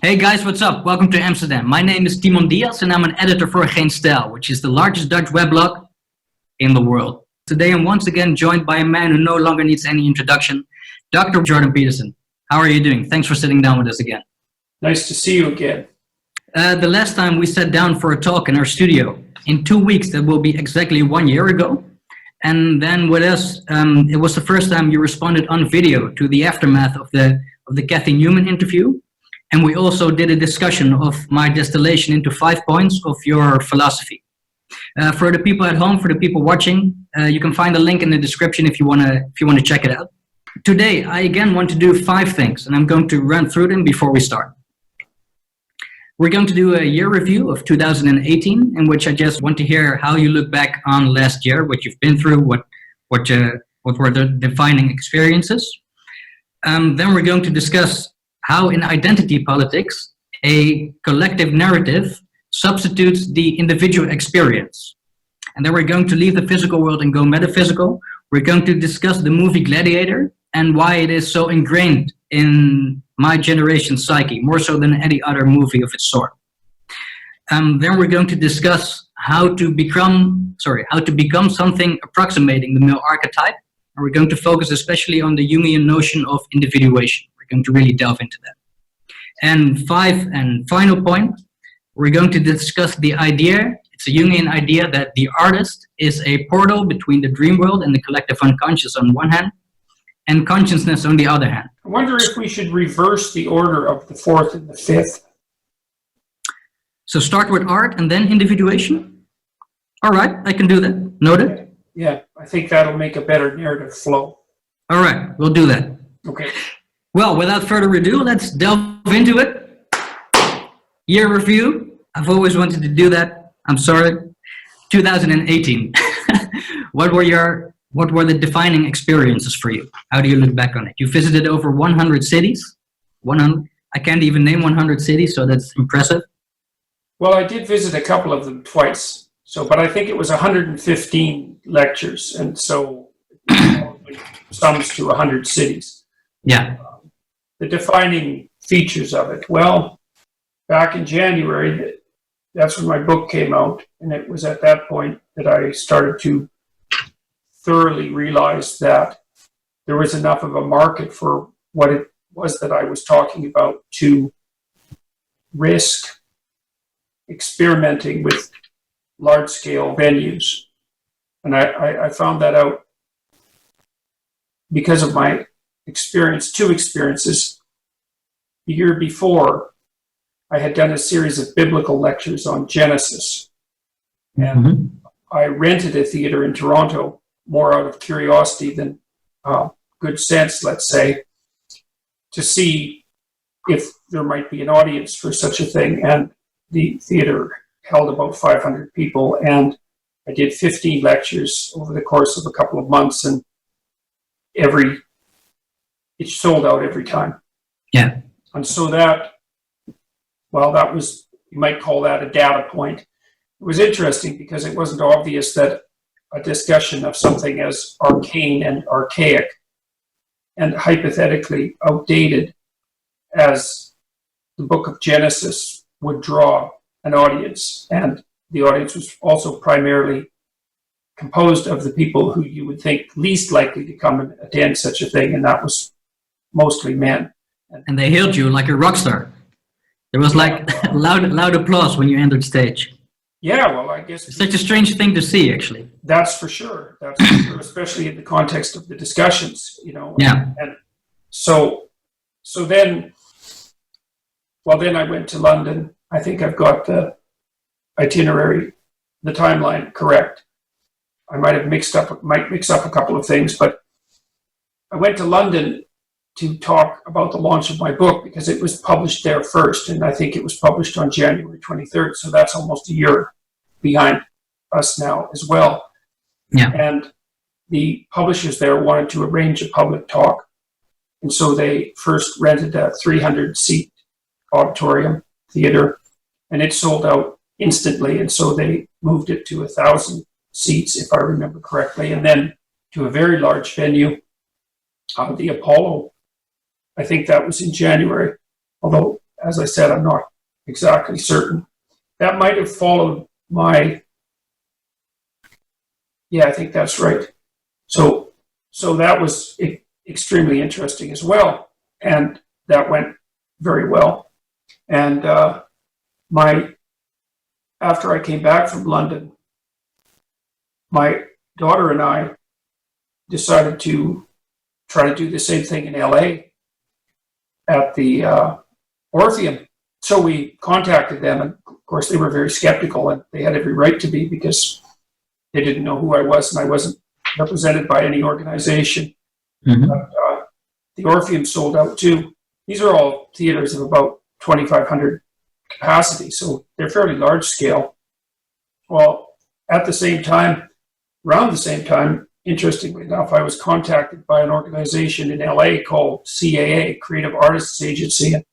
Hey guys, what's up? Welcome to Amsterdam. My name is Timon Diaz and I'm an editor for Geenstijl, which is the largest Dutch weblog in the world. Today I'm once again joined by a man who no longer needs any introduction, Dr. Jordan Peterson. How are you doing? Thanks for sitting down with us again. Nice to see you again. The last time we sat down for a talk in our studio, in 2 weeks, that will be exactly 1 year ago. And then with us, it was the first time you responded on video to the aftermath of the Kathy Newman interview. And we also did a discussion of my distillation into 5 points of your philosophy. For the people at home, for the people watching, you can find a link in the description if you want to check it out. Today, I again want to do 5 things, and I'm going to run through them before we start. We're going to do a year review of 2018, in which I just want to hear how you look back on last year, what you've been through, what were the defining experiences. Then we're going to discuss how in identity politics, a collective narrative substitutes the individual experience. And then we're going to leave the physical world and go metaphysical. We're going to discuss the movie Gladiator and why it is so ingrained in my generation's psyche, more so than any other movie of its sort. Then we're going to discuss how to become something approximating the male archetype. And we're going to focus especially on the Jungian notion of individuation. We're going to really delve into that. And final point, we're going to discuss the idea, it's a Jungian idea, that the artist is a portal between the dream world and the collective unconscious on one hand, and consciousness on the other hand. I wonder if we should reverse the order of the 4th and the 5th. So start with art and then individuation? All right, I can do that. Noted? Yeah, I think that'll make a better narrative flow. All right, we'll do that. Okay. Well, without further ado, let's delve into it. Year review. I've always wanted to do that. I'm sorry. 2018. What were the defining experiences for you? How do you look back on it? You visited over 100 cities. 100. I can't even name 100 cities, so that's impressive. Well, I did visit a couple of them twice. But I think it was 115 lectures, and so it probably sums to 100 cities. Yeah. The defining features of it. Well, back in January, that's when my book came out, and it was at that point that I started to thoroughly realize that there was enough of a market for what it was that I was talking about to risk experimenting with large-scale venues. And I found that out because of my two experiences. The year before, I had done a series of biblical lectures on Genesis. And I rented a theater in Toronto, more out of curiosity than good sense, let's say, to see if there might be an audience for such a thing. And the theater held about 500 people, and I did 15 lectures over the course of a couple of months, and it sold out every time. Yeah. And so that was, you might call that a data point. It was interesting because it wasn't obvious that a discussion of something as arcane and archaic and hypothetically outdated as the book of Genesis would draw an audience. And the audience was also primarily composed of the people who you would think least likely to come and attend such a thing, and that was mostly men. And they hailed you like a rock star. There was like loud applause when you entered stage. Yeah, well, I guess... It's such a strange thing to see, actually. That's for sure. That's for sure, especially in the context of the discussions, Yeah. And so then I went to London. I think I've got the itinerary, the timeline correct. I might mix up a couple of things, but I went to London to talk about the launch of my book because it was published there first, and I think it was published on January 23rd, so that's almost a year behind us now as well. Yeah. And the publishers there wanted to arrange a public talk, and so they first rented a 300-seat auditorium theater, and it sold out instantly, and so they moved it to 1,000 seats, if I remember correctly, and then to a very large venue, the Apollo. I think that was in January, although as I said, I'm not exactly certain. That might have followed my, yeah, I think that's right. So that was extremely interesting as well. And that went very well. And after I came back from London, my daughter and I decided to try to do the same thing in LA at the Orpheum. So we contacted them, and of course they were very skeptical, and they had every right to be, because they didn't know who I was, and I wasn't represented by any organization. Mm-hmm. But, the Orpheum sold out too. These are all theaters of about 2,500 capacity, so they're fairly large scale. Well, at the same time, around the same time, interestingly enough, I was contacted by an organization in LA called CAA, Creative Artists Agency. And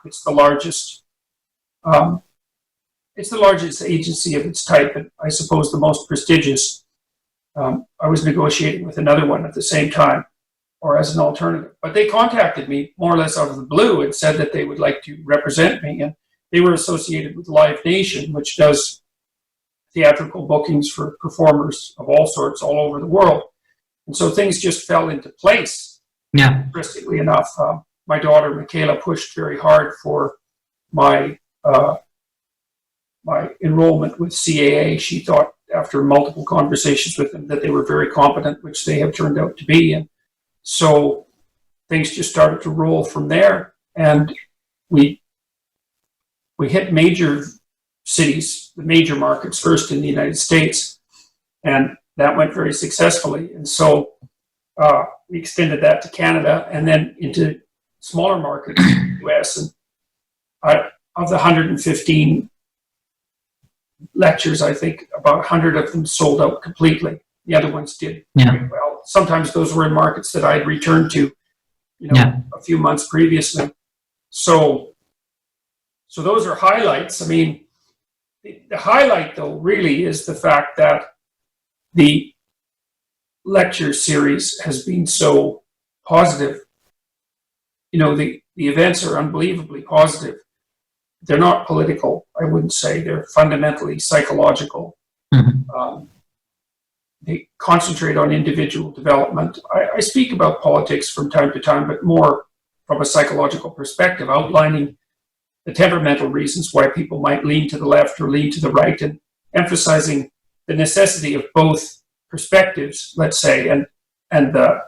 it's the largest agency of its type, and I suppose the most prestigious. I was negotiating with another one at the same time, or as an alternative. But they contacted me more or less out of the blue and said that they would like to represent me. And they were associated with Live Nation, which does theatrical bookings for performers of all sorts all over the world. And so things just fell into place. Yeah. Interestingly enough, my daughter, Michaela, pushed very hard for my my enrollment with CAA. She thought, after multiple conversations with them, that they were very competent, which they have turned out to be. And so things just started to roll from there. And we hit major cities, the major markets first in the United States, and that went very successfully. And so we extended that to Canada and then into smaller markets in the US. And of the 115 lectures, I think about 100 of them sold out completely. The other ones did quite well. Sometimes those were in markets that I had returned to, a few months previously. So those are highlights. I mean, the highlight, though, really is the fact that the lecture series has been so positive. The events are unbelievably positive. They're not political, I wouldn't say. They're fundamentally psychological. Mm-hmm. They concentrate on individual development. I speak about politics from time to time, but more from a psychological perspective, outlining the temperamental reasons why people might lean to the left or lean to the right, and emphasizing the necessity of both perspectives, let's say, and the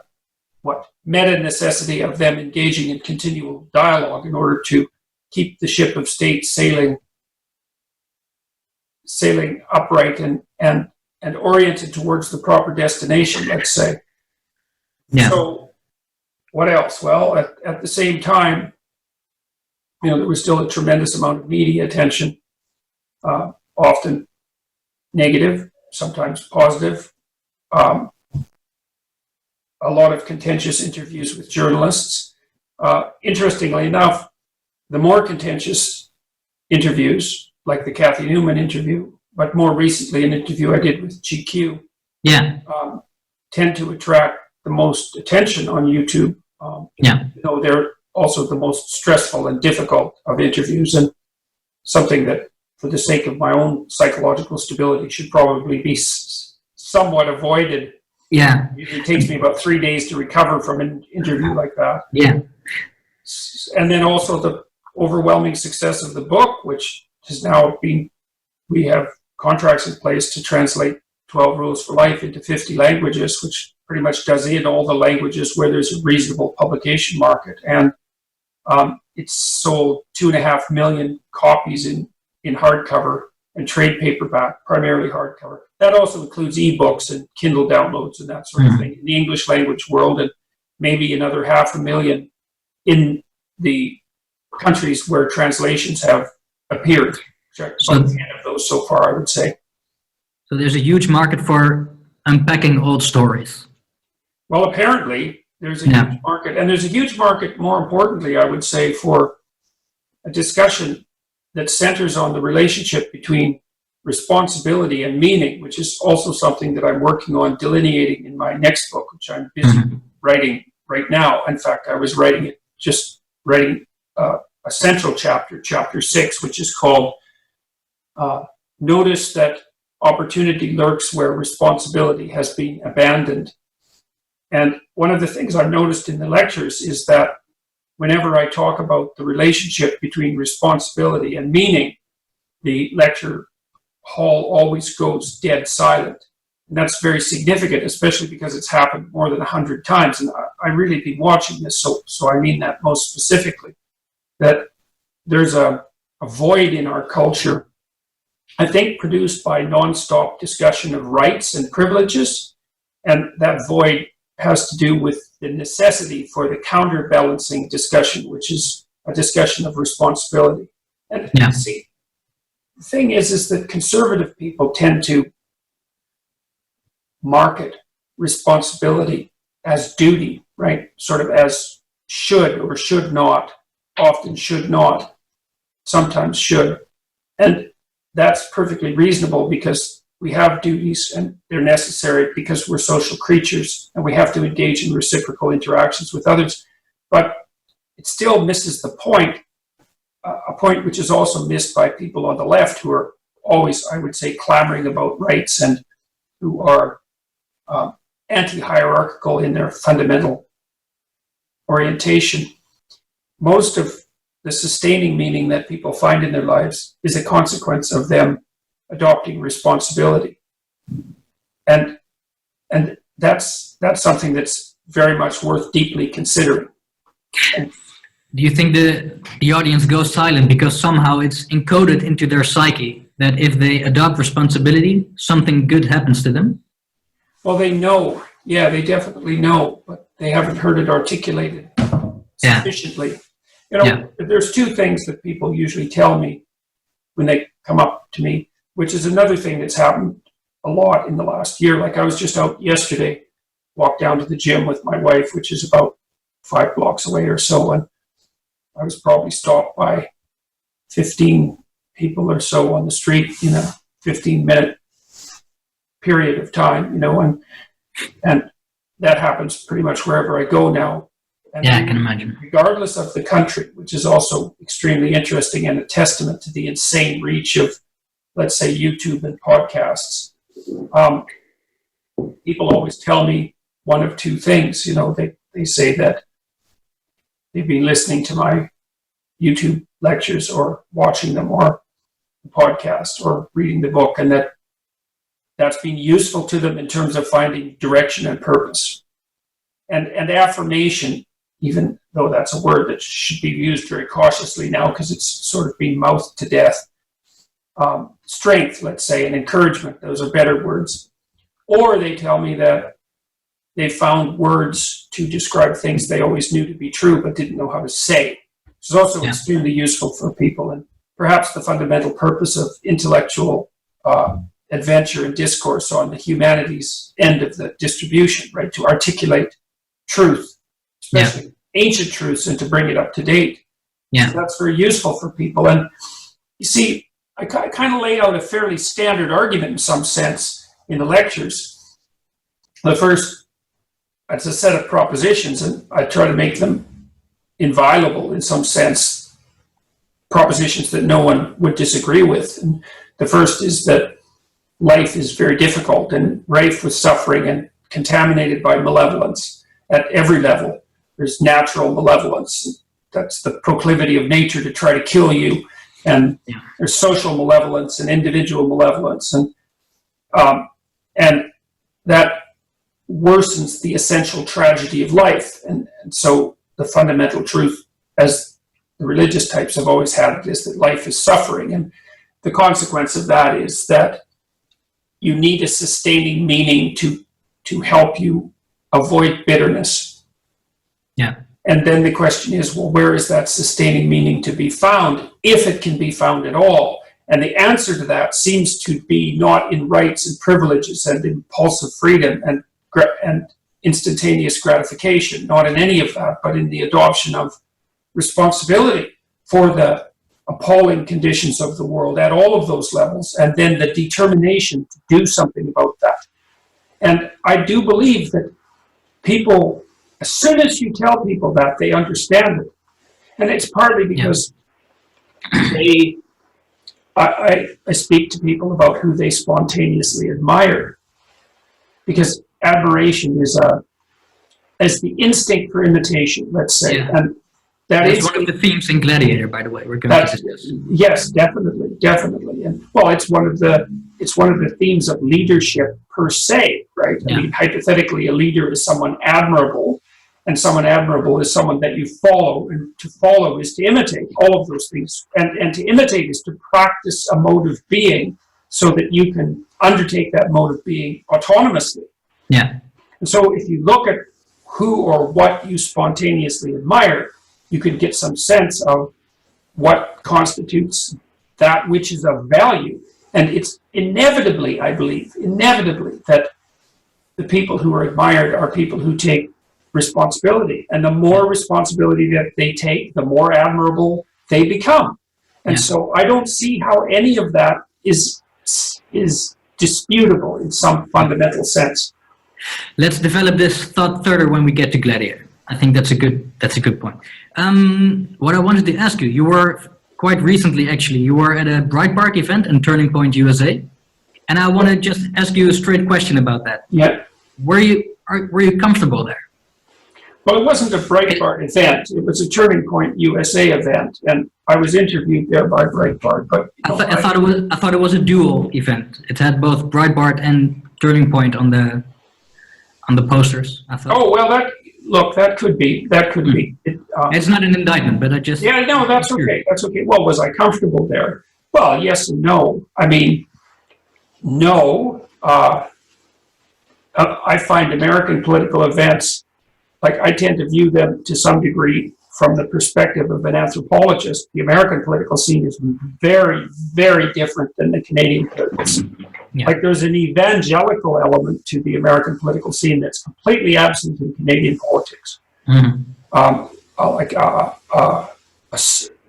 meta necessity of them engaging in continual dialogue in order to keep the ship of state sailing upright and oriented towards the proper destination, let's say. Yeah. So what else? Well, at the same time, there was still a tremendous amount of media attention, often negative, sometimes positive. A lot of contentious interviews with journalists. Interestingly enough, the more contentious interviews, like the Kathy Newman interview, but more recently an interview I did with GQ, tend to attract the most attention on YouTube. They're also the most stressful and difficult of interviews, and something that, for the sake of my own psychological stability, should probably be somewhat avoided. Yeah. It usually takes me about 3 days to recover from an interview like that. Yeah. And then also the overwhelming success of the book, which has now been, we have contracts in place to translate 12 Rules for Life into 50 languages, which pretty much does in all the languages where there's a reasonable publication market. And it's sold 2.5 million copies in hardcover and trade paperback, primarily hardcover. That also includes ebooks and Kindle downloads and that sort of thing in the English language world, and maybe another 500,000 in the countries where translations have appeared. About 10 of those so far, I would say. So there's a huge market for unpacking old stories. Well, apparently there's a huge market, and there's a huge market, more importantly, I would say, for a discussion that centers on the relationship between responsibility and meaning, which is also something that I'm working on delineating in my next book, which I'm busy writing right now. In fact, I was writing a central chapter, chapter 6, which is called Notice That Opportunity Lurks Where Responsibility Has Been Abandoned. And one of the things I've noticed in the lectures is that whenever I talk about the relationship between responsibility and meaning, the lecture hall always goes dead silent. And that's very significant, especially because it's happened more than 100 times. And I really been watching this, so I mean that most specifically, that there's a void in our culture, I think produced by nonstop discussion of rights and privileges. And that void has to do with the necessity for the counterbalancing discussion, which is a discussion of responsibility. And see, the thing is that conservative people tend to market responsibility as duty, right? Sort of as should or should not, often should not, sometimes should. And that's perfectly reasonable because we have duties and they're necessary because we're social creatures and we have to engage in reciprocal interactions with others. But it still misses the point, a point which is also missed by people on the left who are always, I would say, clamoring about rights and who are anti-hierarchical in their fundamental orientation. Most of the sustaining meaning that people find in their lives is a consequence of them adopting responsibility. And that's something that's very much worth deeply considering. Do you think the audience goes silent because somehow it's encoded into their psyche that if they adopt responsibility, something good happens to them? Well, they know. Yeah, they definitely know, but they haven't heard it articulated sufficiently. You know, there's two things that people usually tell me when they come up to me, which is another thing that's happened a lot in the last year. Like I was just out yesterday, walked down to the gym with my wife, which is about 5 blocks away or so, and I was probably stopped by 15 people or so on the street in a 15-minute period of time, you know, and that happens pretty much wherever I go now. And I can imagine. Regardless of the country, which is also extremely interesting and a testament to the insane reach of, let's say, YouTube and podcasts, people always tell me one of two things. You know, they say that they've been listening to my YouTube lectures or watching them or the podcast or reading the book, and that's been useful to them in terms of finding direction and purpose. And affirmation, even though that's a word that should be used very cautiously now because it's sort of being mouthed to death. Strength, let's say, and encouragement, those are better words. Or they tell me that they found words to describe things they always knew to be true but didn't know how to say, which is also extremely useful for people. And perhaps the fundamental purpose of intellectual adventure and discourse on the humanities end of the distribution, right, to articulate truth, especially ancient truths, and to bring it up to date. So that's very useful for people. And you see, I kind of lay out a fairly standard argument in some sense in the lectures. The first, it's a set of propositions, and I try to make them inviolable in some sense, propositions that no one would disagree with. And the first is that life is very difficult and rife with suffering and contaminated by malevolence at every level. There's natural malevolence. That's the proclivity of nature to try to kill you. And there's social malevolence and individual malevolence. And that worsens the essential tragedy of life. And so the fundamental truth, as the religious types have always had it, is that life is suffering. And the consequence of that is that you need a sustaining meaning to help you avoid bitterness. And then the question is, well, where is that sustaining meaning to be found, if it can be found at all? And the answer to that seems to be not in rights and privileges and impulsive freedom and instantaneous gratification, not in any of that, but in the adoption of responsibility for the appalling conditions of the world at all of those levels, and then the determination to do something about that. And I do believe that people, as soon as you tell people that, they understand it. And it's partly because I speak to people about who they spontaneously admire, because admiration is the instinct for imitation, let's say. Yeah. And that's one of the themes in Gladiator, by the way. We're going to discuss. Yes, definitely. And well, it's one of the themes of leadership per se, right? Yeah. I mean, hypothetically, a leader is someone admirable, and someone admirable is someone that you follow, and to follow is to imitate, all of those things. And to imitate is to practice a mode of being so that you can undertake that mode of being autonomously. Yeah. And so if you look at who or what you spontaneously admire, you can get some sense of what constitutes that which is of value. And it's inevitably, I believe, that the people who are admired are people who take responsibility. And the more responsibility that they take, the more admirable they become. And so I don't see how any of that is disputable in some fundamental sense. Let's develop this thought further when we get to Gladiator. I think that's a good point. What I wanted to ask you, you were quite recently, actually, you were at a Breitbart event in Turning Point USA, and I want to just ask you a straight question about that. Yeah. Were you comfortable there? Well, it wasn't a Breitbart event. It was a Turning Point USA event, and I was interviewed there by Breitbart. But I thought it was a dual event. It had both Breitbart and Turning Point on the posters. I thought. Oh well, that could be. It's not an indictment, but I just. Yeah, no, that's okay. That's okay. Well, was I comfortable there? Well, yes and no. I mean, no. I find American political events, like I tend to view them to some degree from the perspective of an anthropologist. The American political scene is very, very different than the Canadian political scene. Yeah. Like there's an evangelical element to the American political scene that's completely absent in Canadian politics. Mm-hmm.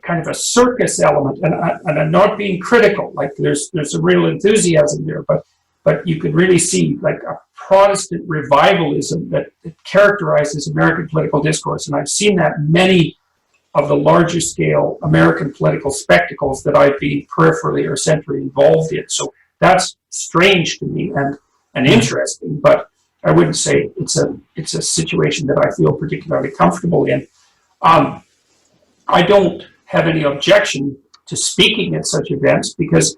Kind of a circus element, and I'm not being critical. Like there's a real enthusiasm there, but you could really see like a Protestant revivalism that characterizes American political discourse, and I've seen that many of the larger scale American political spectacles that I've been peripherally or centrally involved in. So that's strange to me and interesting, but I wouldn't say it's a situation that I feel particularly comfortable in. I don't have any objection to speaking at such events, because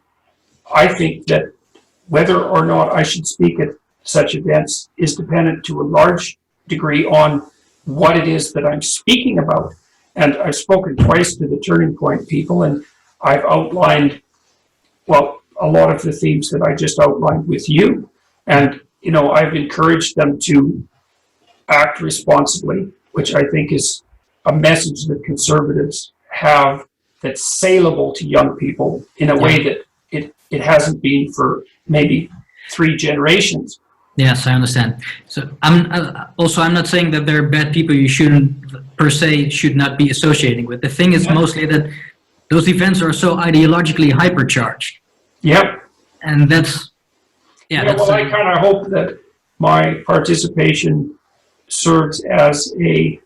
I think that whether or not I should speak at such events is dependent to a large degree on what it is that I'm speaking about. And I've spoken twice to the Turning Point people, and I've outlined, well, a lot of the themes that I just outlined with you. And, you know, I've encouraged them to act responsibly, which I think is a message that conservatives have that's saleable to young people in a way that it hasn't been for maybe 3 generations. Yes, I understand. So I'm not saying that they're bad people you should not be associating with. The thing is mostly that those events are so ideologically hypercharged. Yep. And that's well, I kind of hope that my participation serves as a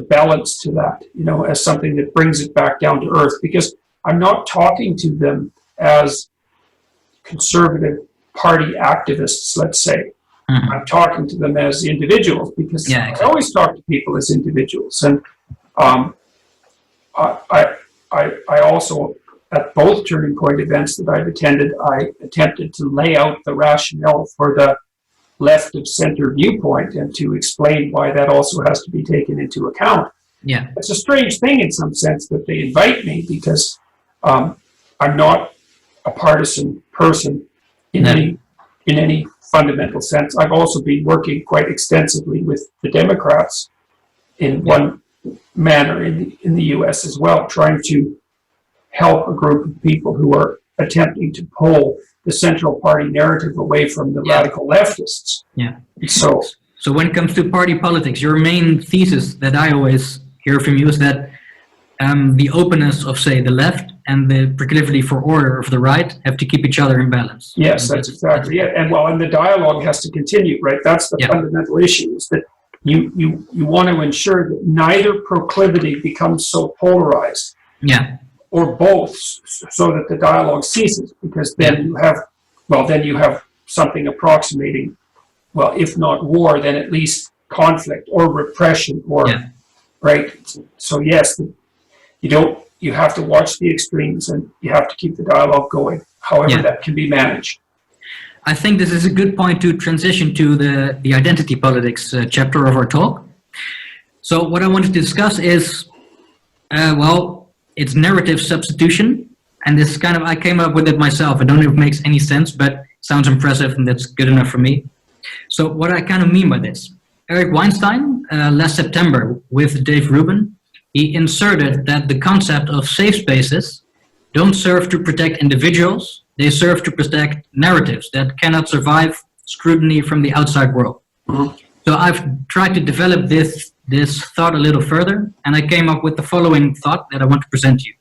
balance to that, you know, as something that brings it back down to earth, because I'm not talking to them as conservative party activists, let's say. Mm-hmm. I'm talking to them as individuals, because I always talk to people as individuals. And I also, at both Turning Point events that I've attended, I attempted to lay out the rationale for the left of center viewpoint and to explain why that also has to be taken into account. Yeah, it's a strange thing in some sense that they invite me, because I'm not a partisan person in any fundamental sense. I've also been working quite extensively with the Democrats in one manner in the U.S. as well, trying to help a group of people who are attempting to pull the central party narrative away from the radical leftists. Yeah. So when it comes to party politics, your main thesis that I always hear from you is that the openness of, say, the left and the proclivity for order of the right have to keep each other in balance. Yes, that's exactly it. And the dialogue has to continue, right? That's the fundamental issue, is that you want to ensure that neither proclivity becomes so polarized, or both, so that the dialogue ceases, because then you have something approximating, well, if not war, then at least conflict or repression, or right. So yes, you have to watch the extremes, and you have to keep the dialogue going, however that can be managed. I think this is a good point to transition to the identity politics chapter of our talk. So what I wanted to discuss is, it's narrative substitution. And this kind of, I came up with it myself. I don't know if it makes any sense, but sounds impressive, and that's good enough for me. So what I kind of mean by this, Eric Weinstein, last September with Dave Rubin, he inserted that the concept of safe spaces don't serve to protect individuals, they serve to protect narratives that cannot survive scrutiny from the outside world. Mm-hmm. So I've tried to develop this thought a little further, and I came up with the following thought that I want to present to you.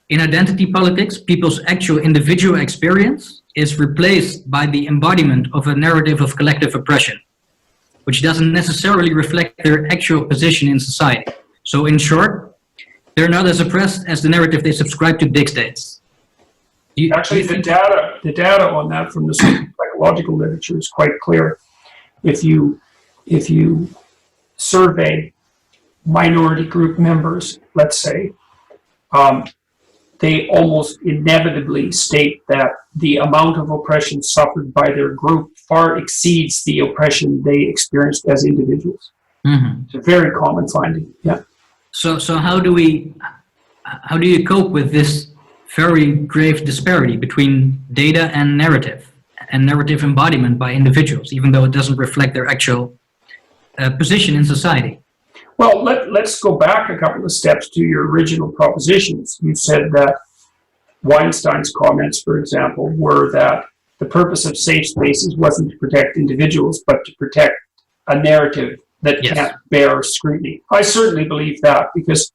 In identity politics, people's actual individual experience is replaced by the embodiment of a narrative of collective oppression, which doesn't necessarily reflect their actual position in society. So in short, they're not as oppressed as the narrative they subscribe to dictates. Actually, the data on that from the psychological literature is quite clear. If you survey minority group members, let's say, they almost inevitably state that the amount of oppression suffered by their group far exceeds the oppression they experienced as individuals. Mm-hmm. It's a very common finding. Yeah. So how do you cope with this very grave disparity between data and narrative embodiment by individuals, even though it doesn't reflect their actual position in society? Well, let's go back a couple of steps to your original propositions. You said that Weinstein's comments, for example, were that the purpose of safe spaces wasn't to protect individuals, but to protect a narrative that can't bear scrutiny. I certainly believe that, because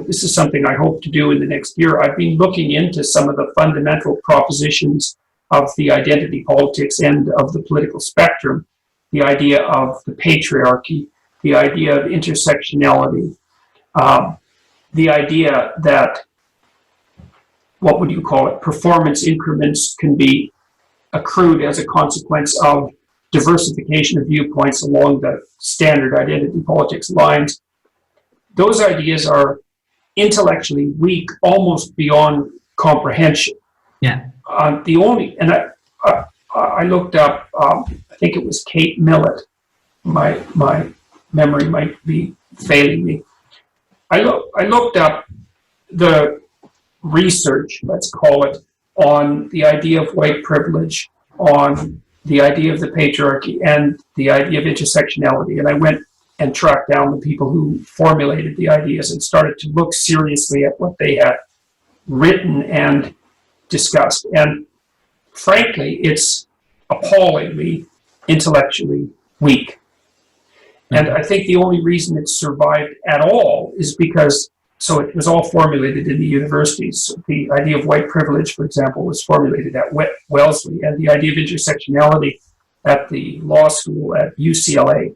this is something I hope to do in the next year. I've been looking into some of the fundamental propositions of the identity politics end of the political spectrum, the idea of the patriarchy, the idea of intersectionality, the idea that, what would you call it, performance increments can be accrued as a consequence of diversification of viewpoints along the standard identity politics lines. Those ideas are intellectually weak, almost beyond comprehension. Yeah. I looked up, I think it was Kate Millett. My memory might be failing me. I looked up the research, let's call it, on the idea of white privilege, on the idea of the patriarchy, and the idea of intersectionality. And I went and tracked down the people who formulated the ideas and started to look seriously at what they had written and discussed. And frankly, it's appallingly intellectually weak. And I think the only reason it survived at all is because, so it was all formulated in the universities. So the idea of white privilege, for example, was formulated at Wellesley, and the idea of intersectionality at the law school at UCLA.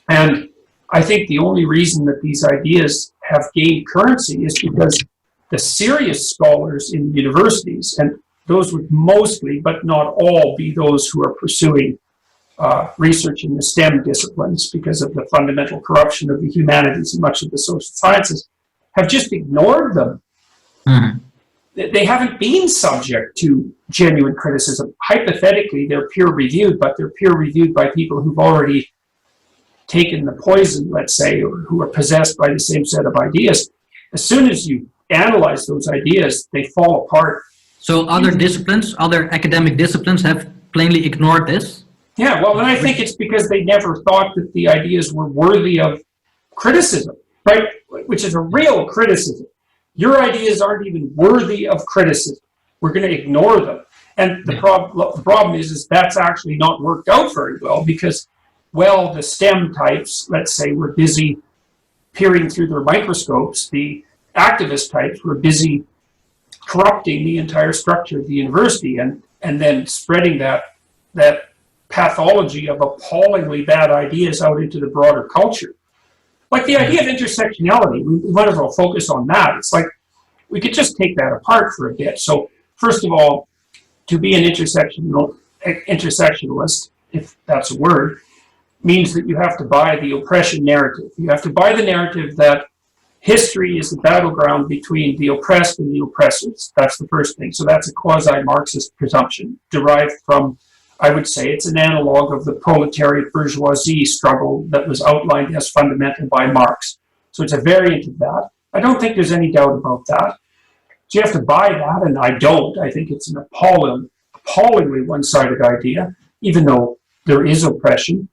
And I think the only reason that these ideas have gained currency is because the serious scholars in universities, and those would mostly, but not all, be those who are pursuing research in the STEM disciplines because of the fundamental corruption of the humanities and much of the social sciences, have just ignored them. Mm-hmm. They haven't been subject to genuine criticism. Hypothetically, they're peer-reviewed, but they're peer-reviewed by people who've already taken the poison, let's say, or who are possessed by the same set of ideas. As soon as you analyze those ideas, they fall apart. So other academic disciplines have plainly ignored this? Yeah, well, and I think it's because they never thought that the ideas were worthy of criticism, right? Which is a real criticism. Your ideas aren't even worthy of criticism. We're going to ignore them. And the problem is that's actually not worked out very well because, well, the STEM types, let's say, were busy peering through their microscopes. The activist types were busy corrupting the entire structure of the university and then spreading that pathology of appallingly bad ideas out into the broader culture. Like the idea of intersectionality, we might as well focus on that. It's like we could just take that apart for a bit. So first of all, to be an intersectionalist, if that's a word, means that you have to buy the oppression narrative. You have to buy the narrative that history is the battleground between the oppressed and the oppressors. That's the first thing. So that's a quasi-Marxist presumption derived from, I would say, it's an analog of the proletariat bourgeoisie struggle that was outlined as fundamental by Marx. So it's a variant of that. I don't think there's any doubt about that. So you have to buy that, and I don't. I think it's an appallingly one-sided idea, even though there is oppression,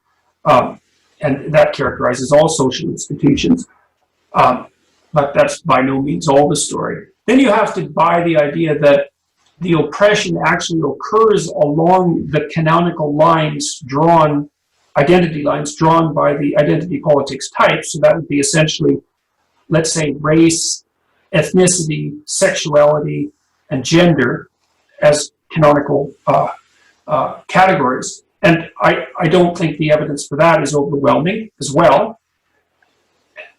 and that characterizes all social institutions. But that's by no means all the story. Then you have to buy the idea that the oppression actually occurs along the canonical lines drawn, identity lines drawn by the identity politics types. So that would be essentially, let's say, race, ethnicity, sexuality, and gender as canonical categories. And I don't think the evidence for that is overwhelming as well.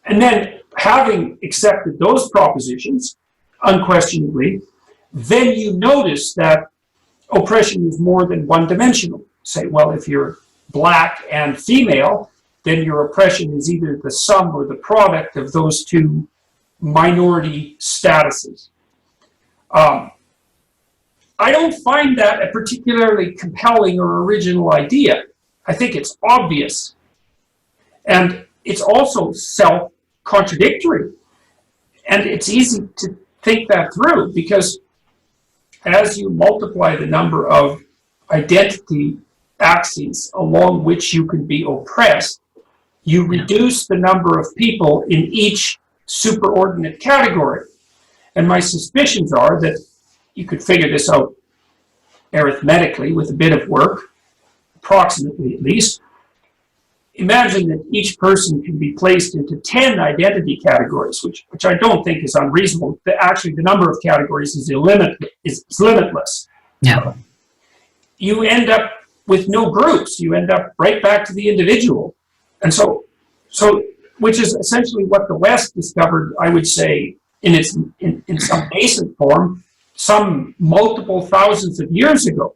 And then, having accepted those propositions, unquestionably, then you notice that oppression is more than one-dimensional. Say, well, if you're black and female, then your oppression is either the sum or the product of those two minority statuses. I don't find that a particularly compelling or original idea. I think it's obvious. And it's also self-contradictory. And it's easy to think that through, because as you multiply the number of identity axes along which you can be oppressed, you reduce the number of people in each superordinate category. And my suspicions are that you could figure this out arithmetically with a bit of work, approximately at least. Imagine that each person can be placed into 10 identity categories, which I don't think is unreasonable. Actually, the number of categories is limitless. Yeah. You end up with no groups. You end up right back to the individual. And so which is essentially what the West discovered, I would say, in some nascent form, some multiple thousands of years ago.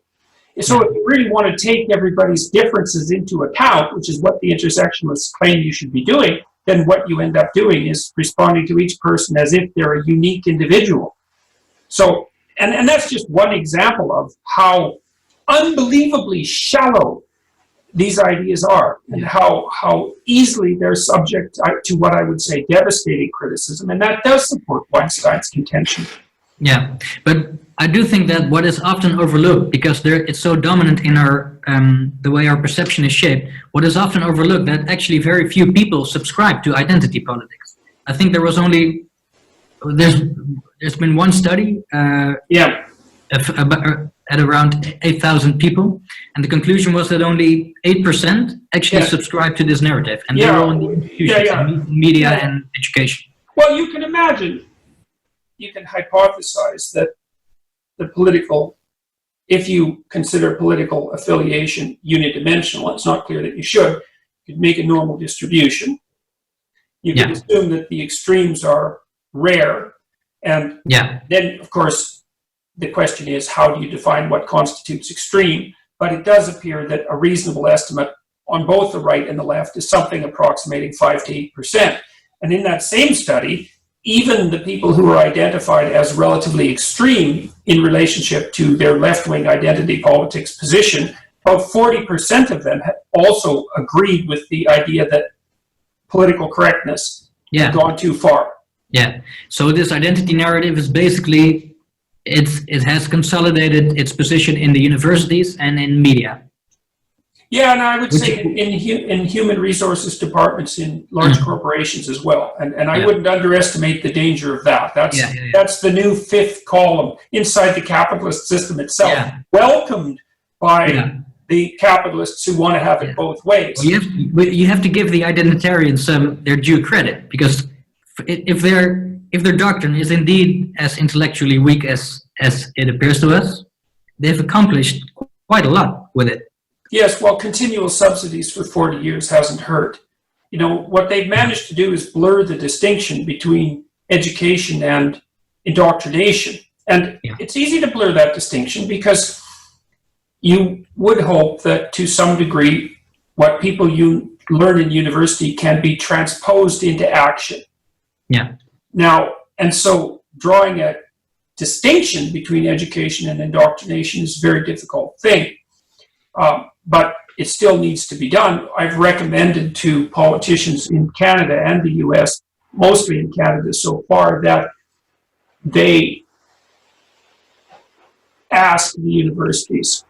So if you really want to take everybody's differences into account, which is what the intersectionalists claim you should be doing, then what you end up doing is responding to each person as if they're a unique individual. So, and that's just one example of how unbelievably shallow these ideas are, and how easily they're subject to what I would say devastating criticism, and that does support Weinstein's contention. Yeah, but I do think that what is often overlooked, because it's so dominant in our the way our perception is shaped, what is often overlooked that actually very few people subscribe to identity politics. I think there's been one study at around 8,000 people, and the conclusion was that only 8% actually subscribe to this narrative, and they're all in the institutions, media and education. Well, you can imagine, you can hypothesize that the political, if you consider political affiliation unidimensional, it's not clear that you should, you could make a normal distribution. You could assume that the extremes are rare, and then, of course, the question is, how do you define what constitutes extreme? But it does appear that a reasonable estimate on both the right and the left is something approximating 5 to 8%. And in that same study, even the people who are identified as relatively extreme in relationship to their left-wing identity politics position, about 40% of them also agreed with the idea that political correctness had gone too far. Yeah. So this identity narrative is basically, it has consolidated its position in the universities and in media. Yeah, and I would say in human resources departments in large corporations as well. And I wouldn't underestimate the danger of that. That's the new fifth column inside the capitalist system itself, welcomed by the capitalists who want to have it both ways. Well, you have to give the identitarians their due credit, because if their doctrine is indeed as intellectually weak as it appears to us, they've accomplished quite a lot with it. Yes, well, continual subsidies for 40 years hasn't hurt. You know, what they've managed to do is blur the distinction between education and indoctrination. And it's easy to blur that distinction because you would hope that to some degree what people you learn in university can be transposed into action. Yeah. Now, and so drawing a distinction between education and indoctrination is a very difficult thing. But it still needs to be done. I've recommended to politicians in Canada and the US, mostly in Canada so far, that they ask the universities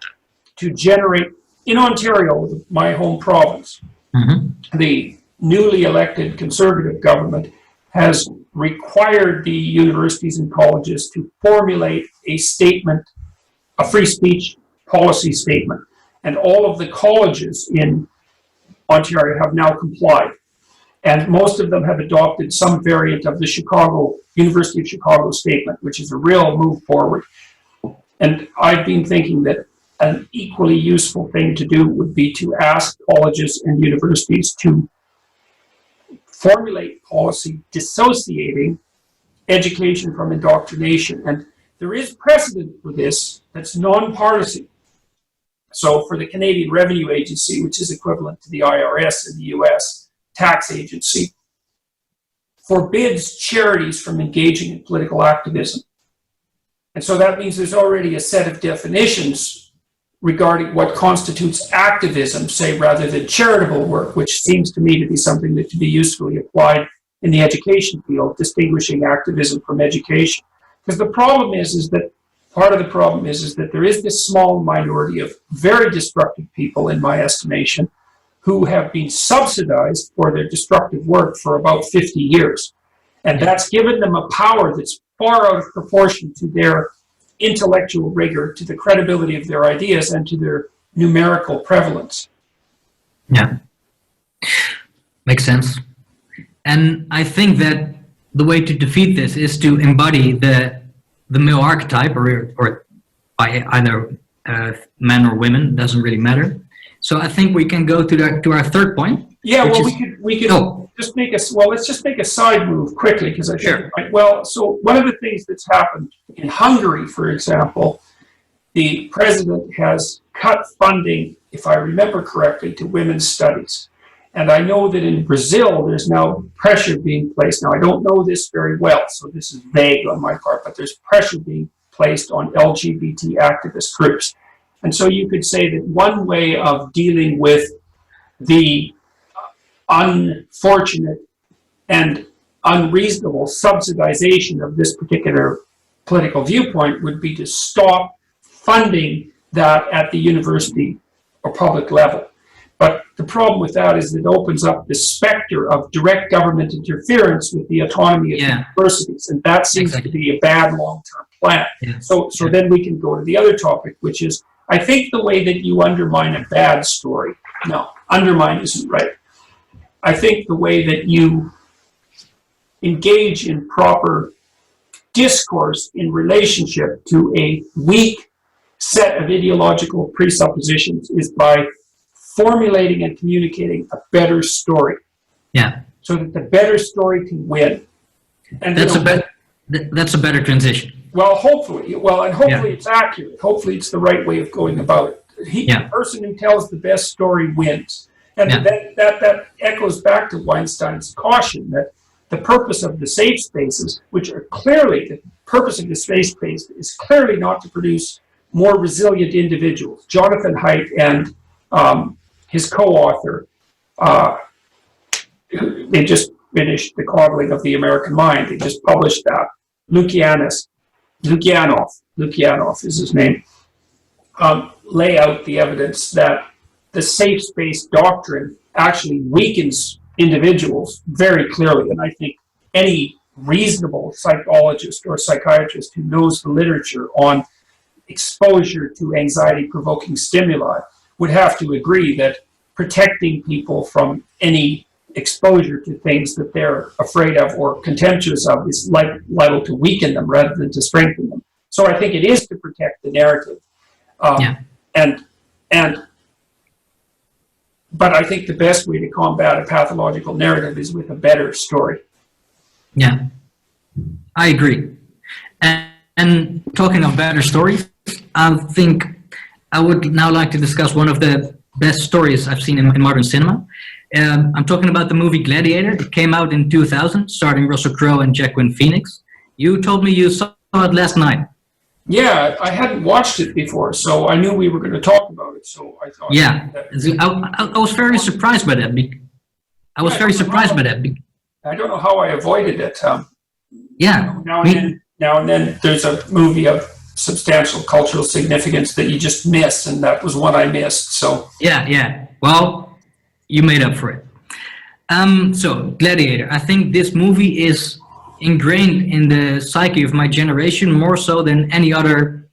to generate, in Ontario, my home province, the newly elected Conservative government has required the universities and colleges to formulate a statement, a free speech policy statement. And all of the colleges in Ontario have now complied. And most of them have adopted some variant of the University of Chicago statement, which is a real move forward. And I've been thinking that an equally useful thing to do would be to ask colleges and universities to formulate policy dissociating education from indoctrination. And there is precedent for this that's nonpartisan. So for the Canadian Revenue Agency, which is equivalent to the IRS in the US, tax agency, forbids charities from engaging in political activism. And so that means there's already a set of definitions regarding what constitutes activism, say, rather than charitable work, which seems to me to be something that could be usefully applied in the education field, distinguishing activism from education. Because the problem is that part of the problem is that there is this small minority of very destructive people, in my estimation, who have been subsidized for their destructive work for about 50 years. And that's given them a power that's far out of proportion to their intellectual rigor, to the credibility of their ideas, and to their numerical prevalence. Yeah, makes sense. And I think that the way to defeat this is to embody the male archetype, or by either men or women, doesn't really matter. So I think we can go to our third point. Yeah, well, we could just make let's just make a side move quickly, because I think, well, so one of the things that's happened in Hungary, for example, the president has cut funding, if I remember correctly, to women's studies. And I know that in Brazil, there's now pressure being placed. Now, I don't know this very well, so this is vague on my part, but there's pressure being placed on LGBT activist groups. And so you could say that one way of dealing with the unfortunate and unreasonable subsidization of this particular political viewpoint would be to stop funding that at the university or public level. But the problem with that is it opens up the specter of direct government interference with the autonomy of universities, and that seems to be a bad long-term plan. Yeah. So then we can go to the other topic, which is, I think the way that you undermine a bad story, no, undermine isn't right. I think the way that you engage in proper discourse in relationship to a weak set of ideological presuppositions is by formulating and communicating a better story. Yeah. So that the better story can win. And that's a better transition. Well, hopefully. It's accurate. Hopefully it's the right way of going about it. The person who tells the best story wins. And that echoes back to Weinstein's caution that the purpose of the safe spaces, which are clearly, the purpose of the safe space is clearly not to produce more resilient individuals. Jonathan Haidt and his co-author, they just finished The Coddling of the American Mind. They just published that. Lukianoff is his name. Lay out the evidence that the safe space doctrine actually weakens individuals very clearly. And I think any reasonable psychologist or psychiatrist who knows the literature on exposure to anxiety-provoking stimuli would have to agree that protecting people from any exposure to things that they're afraid of or contemptuous of is liable to weaken them rather than to strengthen them. So I think it is to protect the narrative. And but I think the best way to combat a pathological narrative is with a better story. Yeah, I agree. And talking of better stories, I think I would now like to discuss one of the best stories I've seen in modern cinema. I'm talking about the movie Gladiator. It came out in 2000, starring Russell Crowe and Joaquin Phoenix. You told me you saw it last night. Yeah, I hadn't watched it before, so I knew we were going to talk about it. So I thought. Yeah, I was very surprised by that. I was very surprised by that. I don't know how I avoided it. Yeah. Now and then, there's a movie of substantial cultural significance that you just miss, and that was one I missed. So. Yeah. Well, you made up for it. So Gladiator. I think this movie is ingrained in the psyche of my generation more so than any other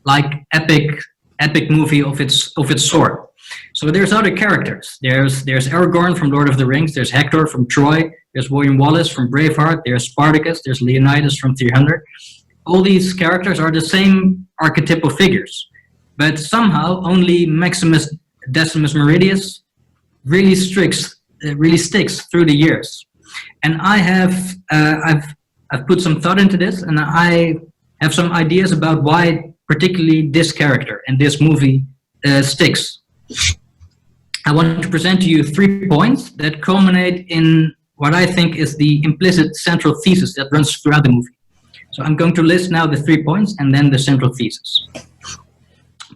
like epic movie of its sort. So there's other characters. There's Aragorn from Lord of the Rings. There's Hector from Troy. There's William Wallace from Braveheart. There's Spartacus. There's Leonidas from 300. All these characters are the same archetypal figures, but somehow only Maximus Decimus Meridius really sticks through the years. And I've put some thought into this, and I have some ideas about why particularly this character and this movie sticks. I want to present to you 3 points that culminate in what I think is the implicit central thesis that runs throughout the movie. So I'm going to list now the 3 points and then the central thesis.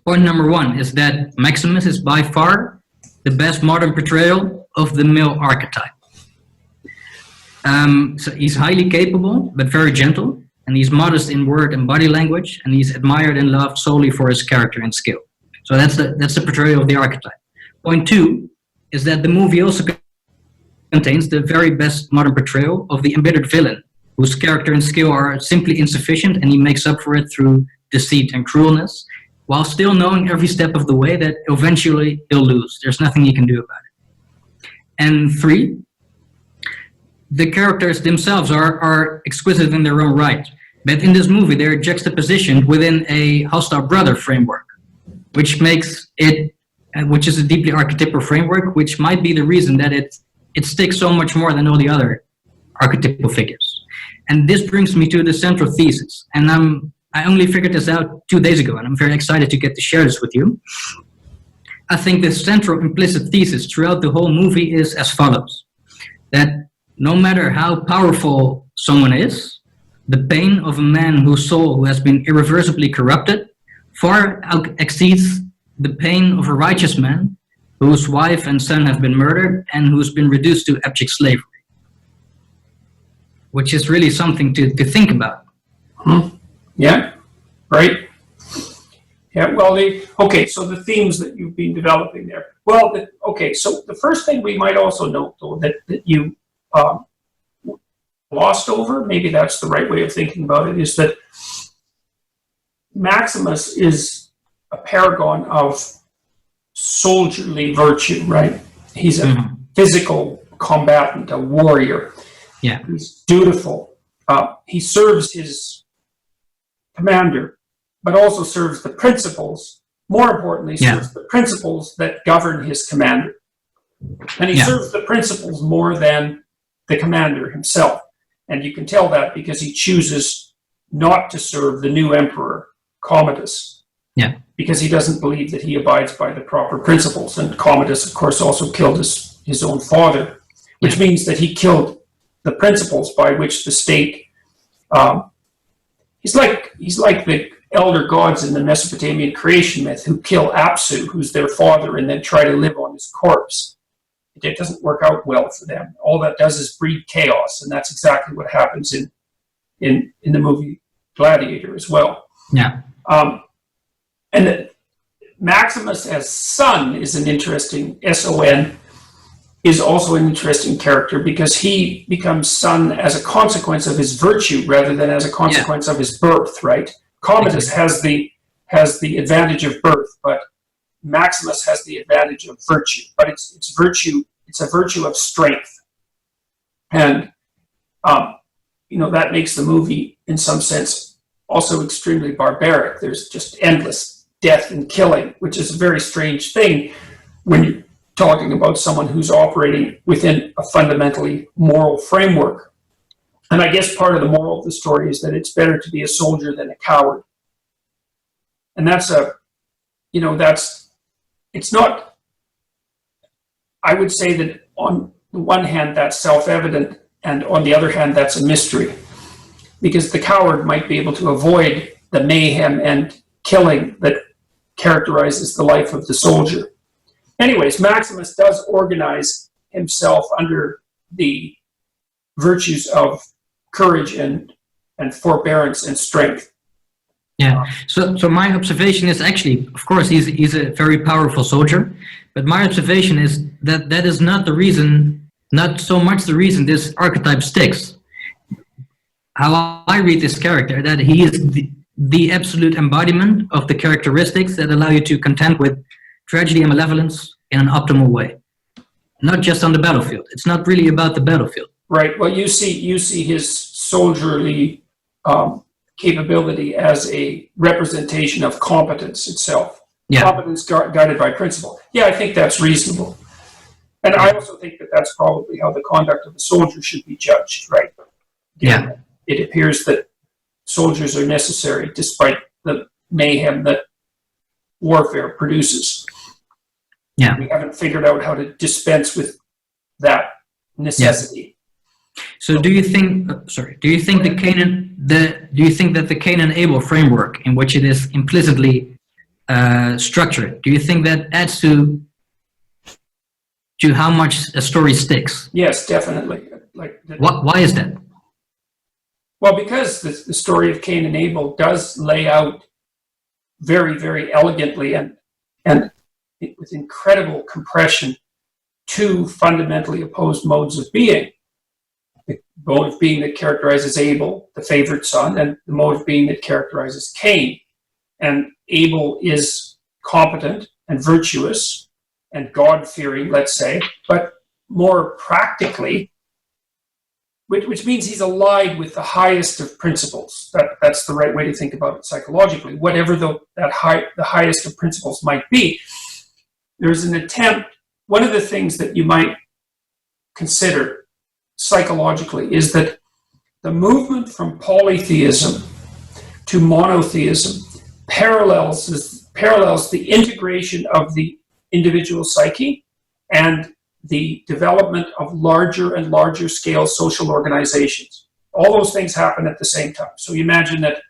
Point number 1 is that Maximus is by far the best modern portrayal of the male archetype. So he's highly capable, but very gentle, and he's modest in word and body language, and he's admired and loved solely for his character and skill. So that's the portrayal of the archetype. Point 2 is that the movie also contains the very best modern portrayal of the embittered villain, whose character and skill are simply insufficient, and he makes up for it through deceit and cruelness, while still knowing every step of the way that eventually he'll lose. There's nothing he can do about it. And 3, the characters themselves are exquisite in their own right, but in this movie they're juxtapositioned within a hostile brother framework, which is a deeply archetypal framework, which might be the reason that it sticks so much more than all the other archetypal figures. And this brings me to the central thesis, and I only figured this out 2 days ago, and I'm very excited to get to share this with you. I think the central implicit thesis throughout the whole movie is as follows: that no matter how powerful someone is, the pain of a man whose soul who has been irreversibly corrupted far exceeds the pain of a righteous man whose wife and son have been murdered and who's been reduced to abject slavery. Which is really something to think about. Yeah, right. Yeah, well, so the themes that you've been developing there. Well, so the first thing we might also note, though, that you glossed over, maybe that's the right way of thinking about it, is that Maximus is a paragon of soldierly virtue, right? He's a physical combatant, a warrior. Yeah. He's dutiful. He serves his commander, but also serves the principles. More importantly, serves the principles that govern his commander. And he serves the principles more than the commander himself. And you can tell that because he chooses not to serve the new emperor, Commodus. Yeah. Because he doesn't believe that he abides by the proper principles. And Commodus, of course, also killed his own father, which means that he killed the principles by which the state, he's like the elder gods in the Mesopotamian creation myth who kill Apsu, who's their father, and then try to live on his corpse. It doesn't work out well for them. All that does is breed chaos, and that's exactly what happens in the movie Gladiator as well. Yeah. And Maximus as son is an interesting, S-O-N, is also an interesting character because he becomes son as a consequence of his virtue rather than as a consequence of his birth, right? Commodus has the advantage of birth, but Maximus has the advantage of virtue. But it's virtue. It's a virtue of strength, and that makes the movie, in some sense, also extremely barbaric. There's just endless death and killing, which is a very strange thing when you're talking about someone who's operating within a fundamentally moral framework. And I guess part of the moral of the story is that it's better to be a soldier than a coward. And it's not, I would say that on the one hand, that's self-evident, and on the other hand, that's a mystery. Because the coward might be able to avoid the mayhem and killing that characterizes the life of the soldier. Anyways, Maximus does organize himself under the virtues of courage and forbearance and strength. Yeah. So my observation is actually, of course, he's a very powerful soldier, but my observation is that that is not the reason, not so much the reason this archetype sticks. How I read this character, that he is the absolute embodiment of the characteristics that allow you to contend with tragedy and malevolence in an optimal way. Not just on the battlefield. It's not really about the battlefield. Right. Well, you see his soldierly capability as a representation of competence itself. Yeah. Competence guided by principle. Yeah, I think that's reasonable. And I also think that that's probably how the conduct of a soldier should be judged, right? Yeah. It appears that soldiers are necessary despite the mayhem that warfare produces. Yeah. We haven't figured out how to dispense with that necessity. Yeah. So do you think that the Cain and Abel framework in which it is implicitly structured, do you think that adds to how much a story sticks? Yes, definitely. Why is that? Well, because the story of Cain and Abel does lay out very, very elegantly and with incredible compression two fundamentally opposed modes of being. The mode of being that characterizes Abel, the favored son, and the mode of being that characterizes Cain. And Abel is competent and virtuous and God-fearing, let's say, but more practically, which means he's allied with the highest of principles. That's the right way to think about it psychologically. Whatever the highest of principles might be, there's an attempt. One of the things that you might consider psychologically is that the movement from polytheism to monotheism parallels the integration of the individual psyche and the development of larger and larger scale social organizations. All those things happen at the same time. So you imagine that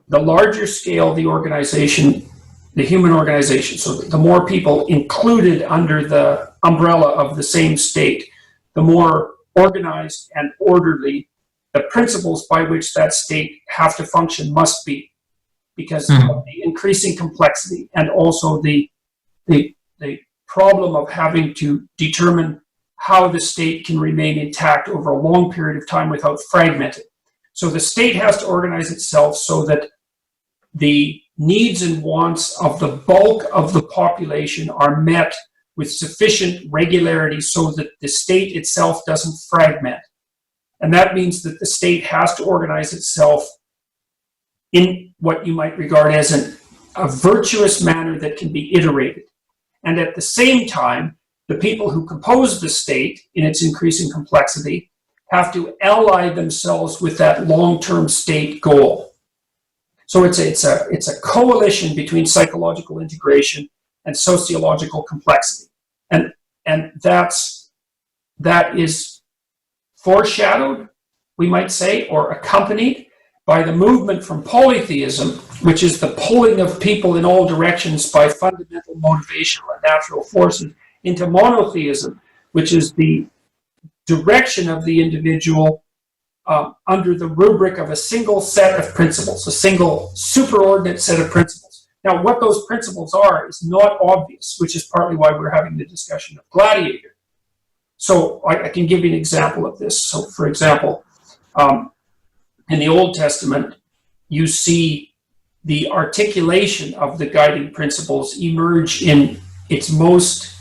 the larger scale the organization, the human organization, so the more people included under the umbrella of the same state, the more organized and orderly the principles by which that state have to function must be, because of the increasing complexity and also the problem of having to determine how the state can remain intact over a long period of time without fragmenting. So the state has to organize itself so that the needs and wants of the bulk of the population are met with sufficient regularity so that the state itself doesn't fragment. And that means that the state has to organize itself in what you might regard as a virtuous manner that can be iterated. And at the same time, the people who compose the state in its increasing complexity have to ally themselves with that long-term state goal. So it's a coalition between psychological integration and sociological complexity. And that is foreshadowed, we might say, or accompanied by the movement from polytheism, which is the pulling of people in all directions by fundamental motivational and natural forces, into monotheism, which is the direction of the individual under the rubric of a single set of principles, a single superordinate set of principles. Now, what those principles are is not obvious, which is partly why we're having the discussion of Gladiator. So I can give you an example of this. So, for example, in the Old Testament, you see the articulation of the guiding principles emerge in its most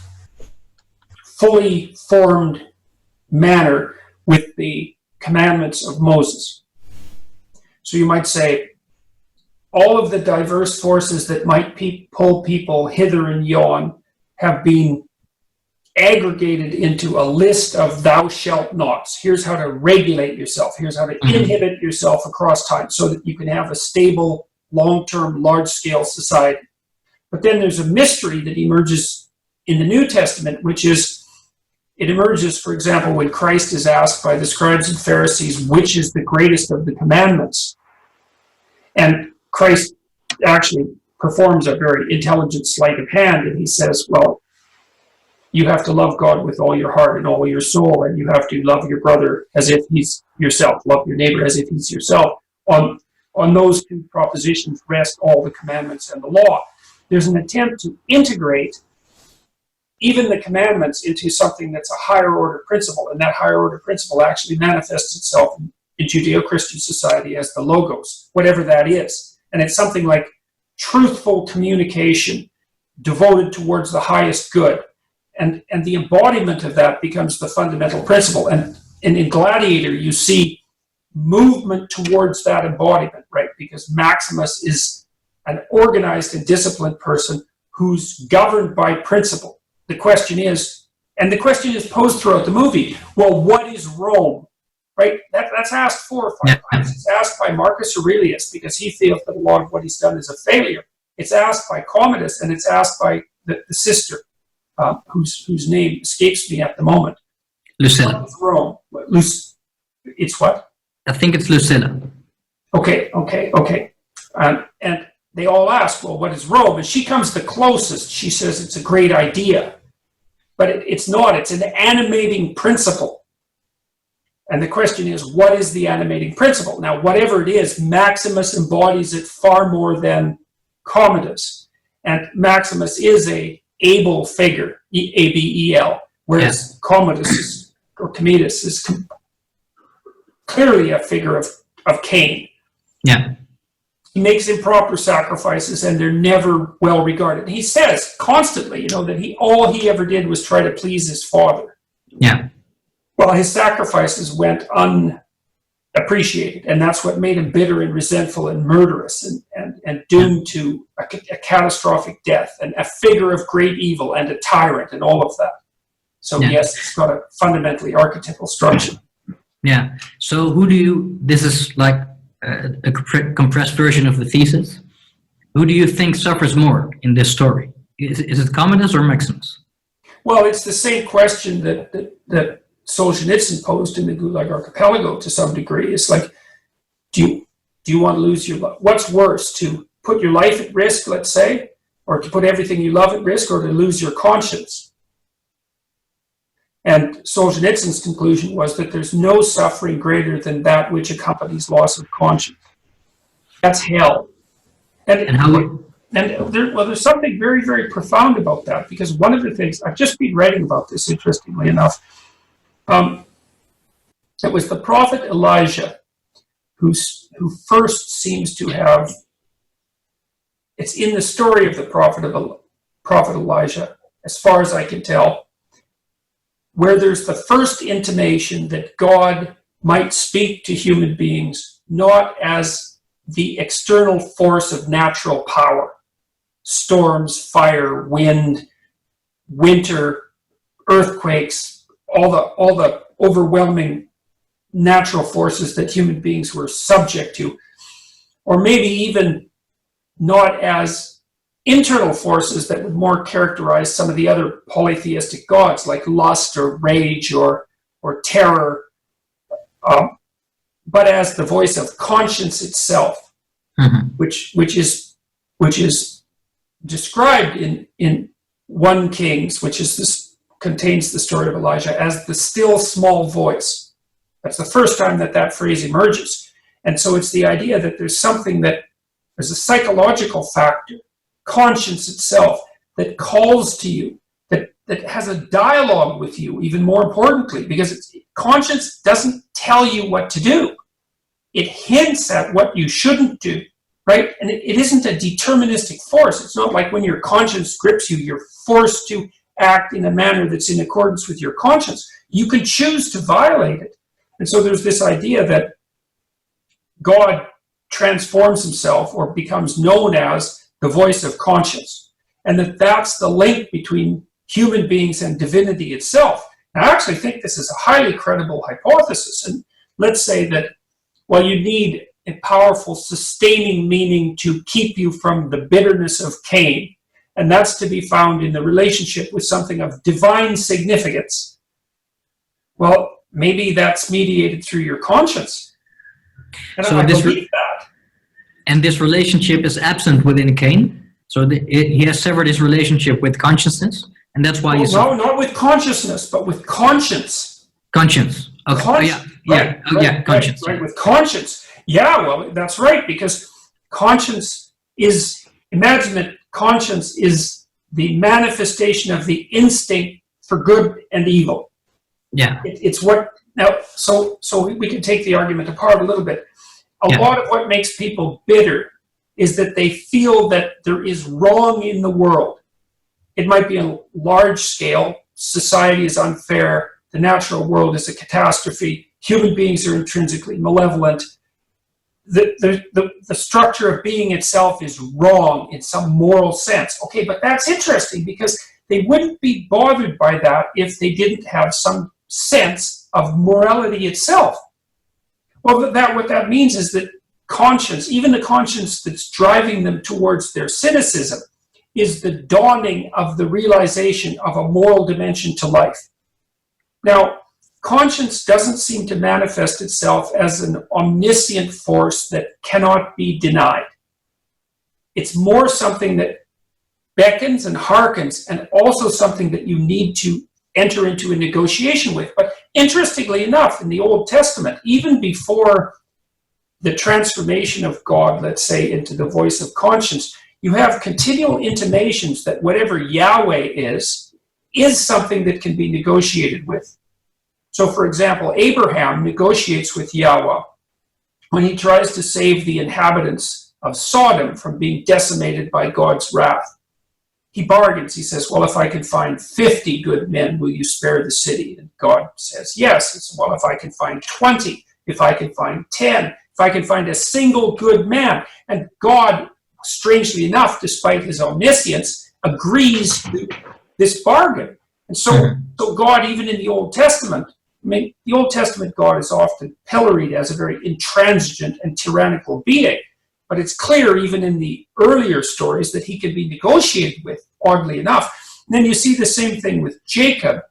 fully formed manner with the commandments of Moses. So you might say, all of the diverse forces that might pull people hither and yon have been aggregated into a list of thou shalt nots. Here's how to regulate yourself. Here's how to inhibit yourself across time so that you can have a stable, long-term, large-scale society. But then there's a mystery that emerges in the New Testament, which is, it emerges, for example, when Christ is asked by the scribes and Pharisees, which is the greatest of the commandments? And Christ actually performs a very intelligent sleight of hand, and he says, well, you have to love God with all your heart and all your soul, and you have to love your brother as if he's yourself, love your neighbor as if he's yourself. On those two propositions rest all the commandments and the law. There's an attempt to integrate even the commandments into something that's a higher order principle, and that higher order principle actually manifests itself in Judeo-Christian society as the logos, whatever that is. And it's something like truthful communication devoted towards the highest good. And the embodiment of that becomes the fundamental principle. And in Gladiator, you see movement towards that embodiment, right? Because Maximus is an organized and disciplined person who's governed by principle. The question is, and the question is posed throughout the movie, well, what is Rome? Right? That's asked 4 or 5 times. It's asked by Marcus Aurelius because he feels that a lot of what he's done is a failure. It's asked by Commodus, and it's asked by the sister, whose name escapes me at the moment. Lucilla. What is Rome? It's what? I think it's Lucilla. Okay. And they all ask, well, what is Rome? And she comes the closest. She says it's a great idea. But it's not. It's an animating principle. And the question is, what is the animating principle? Now, whatever it is, Maximus embodies it far more than Commodus. And Maximus is a able figure, A-B-E-L, whereas Commodus or Commodus is clearly a figure of Cain. Yeah. He makes improper sacrifices, and they're never well regarded. He says constantly, that all he ever did was try to please his father. Yeah. Well, his sacrifices went unappreciated, and that's what made him bitter and resentful and murderous and doomed to a catastrophic death, and a figure of great evil and a tyrant and all of that. So yes, it's got a fundamentally archetypal structure. Yeah. So this is like a compressed version of the thesis. Who do you think suffers more in this story? Is it Commodus or Maximus? Well, it's the same question that Solzhenitsyn posed in the Gulag Archipelago to some degree. It's like, do you want to lose your life? What's worse, to put your life at risk, let's say, or to put everything you love at risk, or to lose your conscience? And Solzhenitsyn's conclusion was that there's no suffering greater than that which accompanies loss of conscience. That's hell. There's something very, very profound about that, because one of the things, I've just been writing about this, interestingly enough. It was the prophet Elijah who first seems to have, it's in the story of the prophet Elijah, as far as I can tell, where there's the first intimation that God might speak to human beings, not as the external force of natural power, storms, fire, wind, winter, earthquakes, all the overwhelming natural forces that human beings were subject to, or maybe even not as internal forces that would more characterize some of the other polytheistic gods, like lust or rage or terror, but as the voice of conscience itself, which is described in 1 Kings, contains the story of Elijah, as the still small voice. That's the first time that phrase emerges. And so it's the idea that there's a psychological factor, conscience itself, that calls to you, that has a dialogue with you, even more importantly, because conscience doesn't tell you what to do. It hints at what you shouldn't do, right? And it isn't a deterministic force. It's not like when your conscience grips you, you're forced to act in a manner that's in accordance with your conscience. You can choose to violate it. And so there's this idea that God transforms himself or becomes known as the voice of conscience, and that's the link between human beings and divinity itself. And I actually think this is a highly credible hypothesis. And let's say that, well, you need a powerful sustaining meaning to keep you from the bitterness of Cain. And that's to be found in the relationship with something of divine significance. Well, maybe that's mediated through your conscience. And so I believe that. And this relationship is absent within Cain. So he has severed his relationship with consciousness. And that's why no, not with consciousness, but with conscience. Conscience. Okay. Conscience. Right, with conscience. Yeah, well, that's right, because conscience is, imagine that conscience is the manifestation of the instinct for good and evil. Yeah. It's what, now, so we can take the argument apart a little bit. A lot of what makes people bitter is that they feel that there is wrong in the world. It might be on a large scale. Society is unfair. The natural world is a catastrophe. Human beings are intrinsically malevolent. The structure of being itself is wrong in some moral sense. Okay, but that's interesting because they wouldn't be bothered by that if they didn't have some sense of morality itself. Well, what that means is that conscience, even the conscience that's driving them towards their cynicism, is the dawning of the realization of a moral dimension to life. Now, conscience doesn't seem to manifest itself as an omniscient force that cannot be denied. It's more something that beckons and hearkens, and also something that you need to enter into a negotiation with. But interestingly enough, in the Old Testament, even before the transformation of God, let's say, into the voice of conscience, you have continual intimations that whatever Yahweh is something that can be negotiated with. So, for example, Abraham negotiates with Yahweh when he tries to save the inhabitants of Sodom from being decimated by God's wrath. He bargains. He says, well, if I can find 50 good men, will you spare the city? And God says, yes. He says, well, if I can find 20, if I can find 10, if I can find a single good man. And God, strangely enough, despite his omniscience, agrees to this bargain. And so God, even in the Old Testament, I mean, the Old Testament God is often pilloried as a very intransigent and tyrannical being. But it's clear, even in the earlier stories, that he can be negotiated with, oddly enough. And then you see the same thing with Jacob,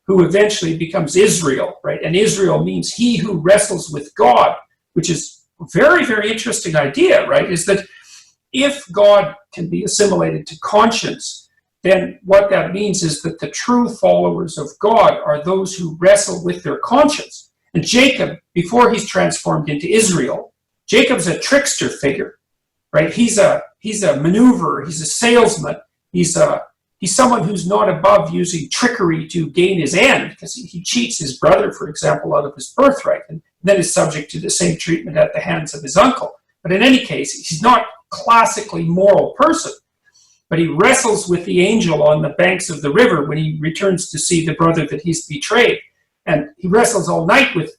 who eventually becomes Israel, right? And Israel means he who wrestles with God, which is a very, very interesting idea, right? Is that if God can be assimilated to conscience, then what that means is that the true followers of God are those who wrestle with their conscience. And Jacob, before he's transformed into Israel, Jacob's a trickster figure, right? He's a maneuverer. He's a salesman. He's someone who's not above using trickery to gain his end, because he cheats his brother, for example, out of his birthright, and then is subject to the same treatment at the hands of his uncle. But in any case, he's not a classically moral person. But he wrestles with the angel on the banks of the river when he returns to see the brother that he's betrayed. And he wrestles all night with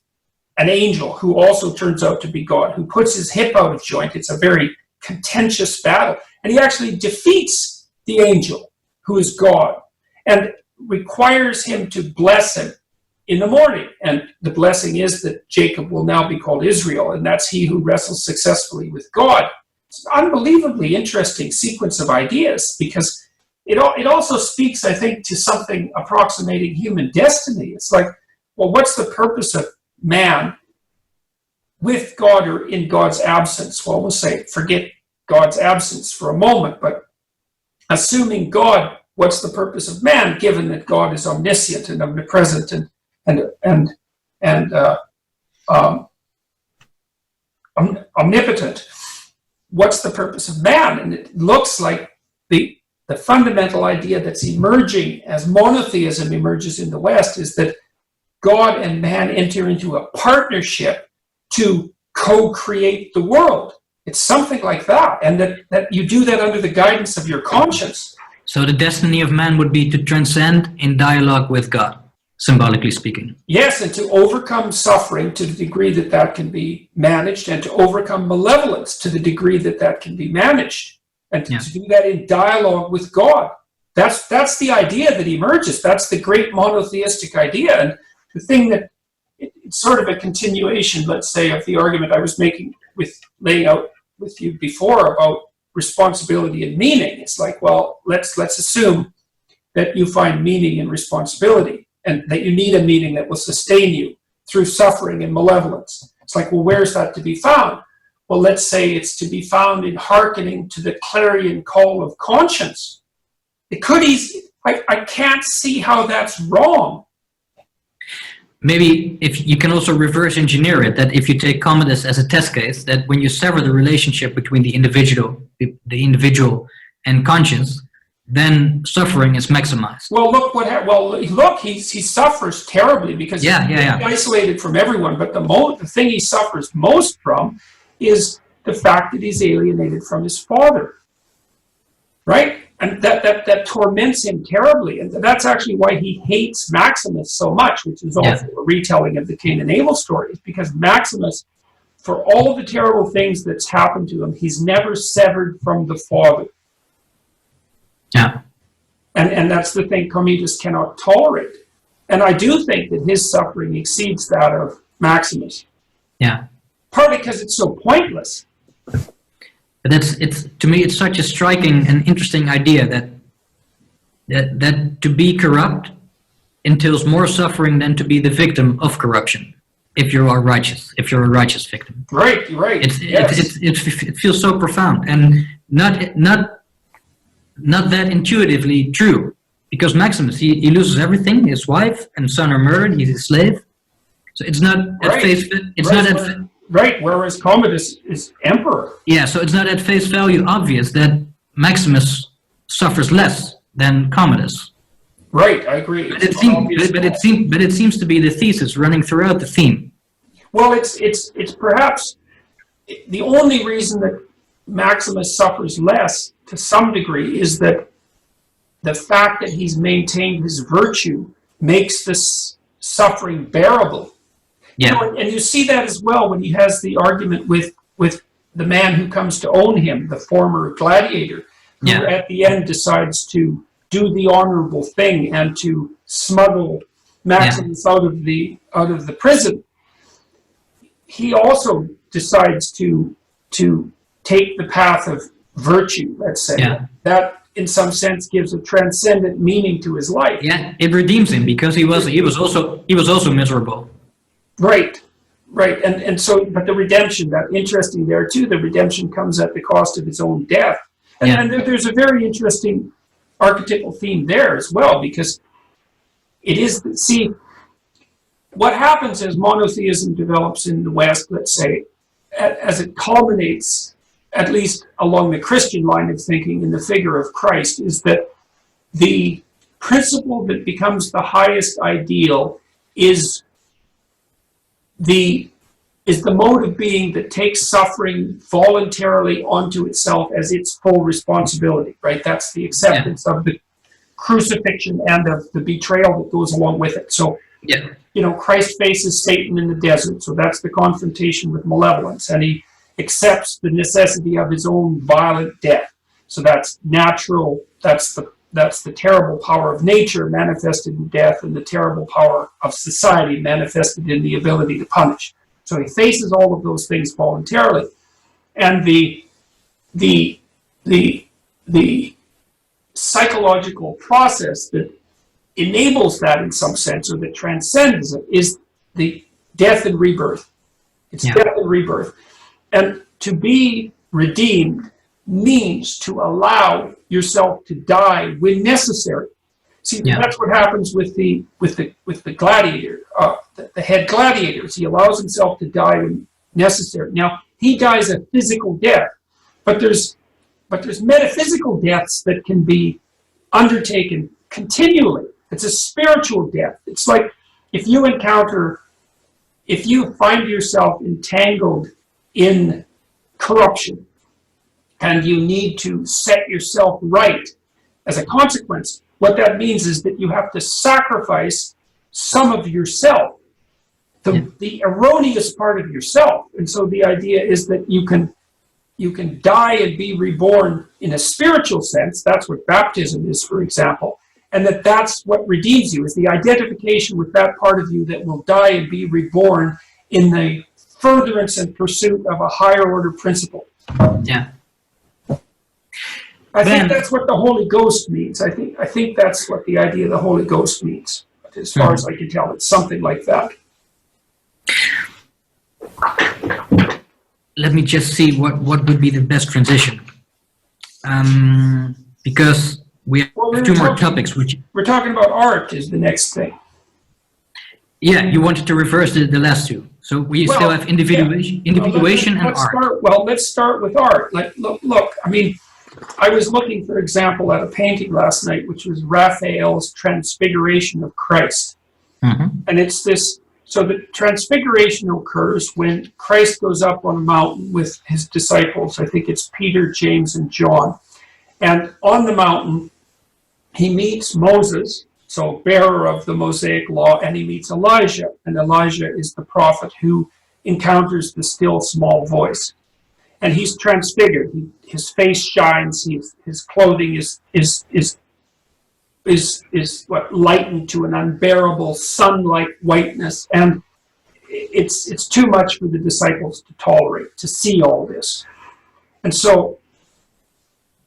an angel who also turns out to be God, who puts his hip out of joint. It's a very contentious battle. And he actually defeats the angel, who is God, and requires him to bless him in the morning. And the blessing is that Jacob will now be called Israel, and that's he who wrestles successfully with God. It's an unbelievably interesting sequence of ideas, because it also speaks, I think, to something approximating human destiny. It's like, well, what's the purpose of man with God or in God's absence? Well, we'll say, forget God's absence for a moment, but assuming God, what's the purpose of man, given that God is omniscient and omnipresent and omnipotent? What's the purpose of man? And it looks like the fundamental idea that's emerging as monotheism emerges in the West is that God and man enter into a partnership to co-create the world. It's something like that, and that you do that under the guidance of your conscience. So the destiny of man would be to transcend in dialogue with God, symbolically speaking. Yes, and to overcome suffering to the degree that that can be managed, and to overcome malevolence to the degree that that can be managed, and to do that in dialogue with God. That's the idea that emerges. That's the great monotheistic idea. And the thing that it's sort of a continuation, let's say, of the argument I was making with laying out with you before about responsibility and meaning. It's like, well, let's assume that you find meaning in responsibility and that you need a meaning that will sustain you through suffering and malevolence. It's like, well, where's that to be found? Well, let's say it's to be found in hearkening to the clarion call of conscience. It could easily, I can't see how that's wrong. Maybe if you can also reverse engineer it, that if you take Commodus as a test case, that when you sever the relationship between the individual and conscience, then suffering is maximized. Well, look, he suffers terribly because he's isolated from everyone. But the thing he suffers most from is the fact that he's alienated from his father, right? And that torments him terribly. And that's actually why he hates Maximus so much, which is also a retelling of the Cain and Abel story, is because Maximus, for all the terrible things that's happened to him, he's never severed from the father. Yeah. And that's the thing Commodus cannot tolerate. And I do think that his suffering exceeds that of Maximus. Yeah. Partly because it's so pointless. But to me, it's such a striking and interesting idea that to be corrupt entails more suffering than to be the victim of corruption. If you're a righteous victim. Right. It feels so profound and not that intuitively true, because Maximus he loses everything. His wife and son are murdered. He's a slave. So it's not at face. It's not at. Right, whereas Commodus is emperor. Yeah, so it's not at face value obvious that Maximus suffers less than Commodus. Right, I agree. But it seems to be the thesis running throughout the theme. Well, it's perhaps the only reason that Maximus suffers less to some degree is that the fact that he's maintained his virtue makes this suffering bearable. Yeah. You know, and you see that as well when he has the argument with the man who comes to own him, the former gladiator, who at the end decides to do the honorable thing and to smuggle Maximus out of the prison. He also decides to take the path of virtue, let's say. Yeah. That in some sense gives a transcendent meaning to his life. Yeah, it redeems him because he was also miserable. Right. And so, but the redemption, that interesting there too, the redemption comes at the cost of his own death. And there's a very interesting archetypal theme there as well, because it is, see, what happens as monotheism develops in the West, let's say, as it culminates, at least along the Christian line of thinking in the figure of Christ, is that the principle that becomes the highest ideal is the mode of being that takes suffering voluntarily onto itself as its full responsibility, right? That's the acceptance of the crucifixion and of the betrayal that goes along with it. So, you know, Christ faces Satan in the desert, so that's the confrontation with malevolence, and he accepts the necessity of his own violent death. So that's natural, that's the terrible power of nature manifested in death, and the terrible power of society manifested in the ability to punish. So he faces all of those things voluntarily. And the psychological process that enables that in some sense, or that transcends it, is the death and rebirth. It's death and rebirth. And to be redeemed means to allow yourself to die when necessary. See, that's what happens with the gladiator, the head gladiators. He allows himself to die when necessary. Now, he dies a physical death, but there's metaphysical deaths that can be undertaken continually. It's a spiritual death. It's like if you find yourself entangled in corruption, and you need to set yourself right as a consequence, what that means is that you have to sacrifice some of yourself, the erroneous part of yourself. And so the idea is that you can you can die and be reborn in a spiritual sense. That's what baptism is, for example. And that's what redeems you, is the identification with that part of you that will die and be reborn in the furtherance and pursuit of a higher order principle. Yeah. I think that's what the Holy Ghost means. I think that's what the idea of the Holy Ghost means. As far as I can tell, it's something like that. Let me just see what would be the best transition. Because we have two more topics. We're talking about art is the next thing. Yeah, you wanted to reverse the last two. So we still have individuation and art. Let's start with art. Look, I mean, I was looking, for example, at a painting last night, which was Raphael's Transfiguration of Christ. Mm-hmm. And it's this, so the transfiguration occurs when Christ goes up on a mountain with his disciples. I think it's Peter, James, and John. And on the mountain, he meets Moses, so bearer of the Mosaic law, and he meets Elijah. And Elijah is the prophet who encounters the still small voice. And he's transfigured. His face shines. His clothing is lightened to an unbearable sun-like whiteness. And it's too much for the disciples to tolerate, to see all this. And so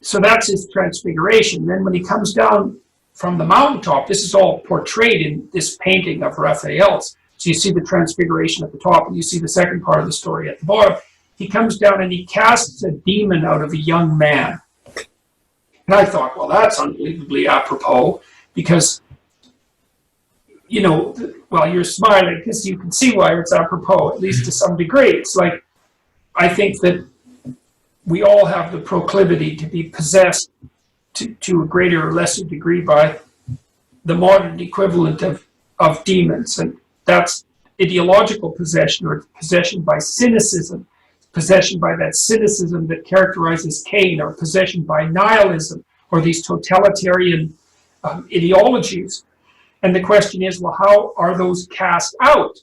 that's his transfiguration. Then when he comes down from the mountaintop, this is all portrayed in this painting of Raphael's. So you see the transfiguration at the top, and you see the second part of the story at the bottom. He comes down and he casts a demon out of a young man. And I thought, well, that's unbelievably apropos, because, you know, well, you're smiling because you can see why it's apropos, at least to some degree. It's like, I think that we all have the proclivity to be possessed to a greater or lesser degree by the modern equivalent of demons. And that's ideological possession, or possession by cynicism, possession by that cynicism that characterizes Cain, or possession by nihilism, or these totalitarian ideologies. And the question is, well, how are those cast out?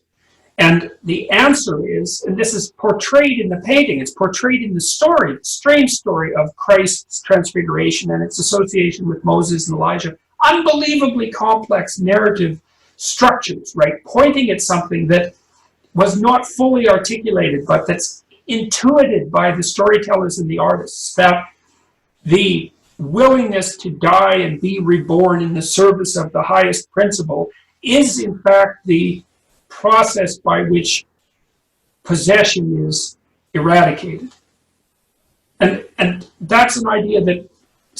And the answer is, and this is portrayed in the painting, it's portrayed in the story, the strange story of Christ's transfiguration and its association with Moses and Elijah. Unbelievably complex narrative structures, right? Pointing at something that was not fully articulated, but that's intuited by the storytellers and the artists, that the willingness to die and be reborn in the service of the highest principle is in fact the process by which possession is eradicated. And that's an idea that,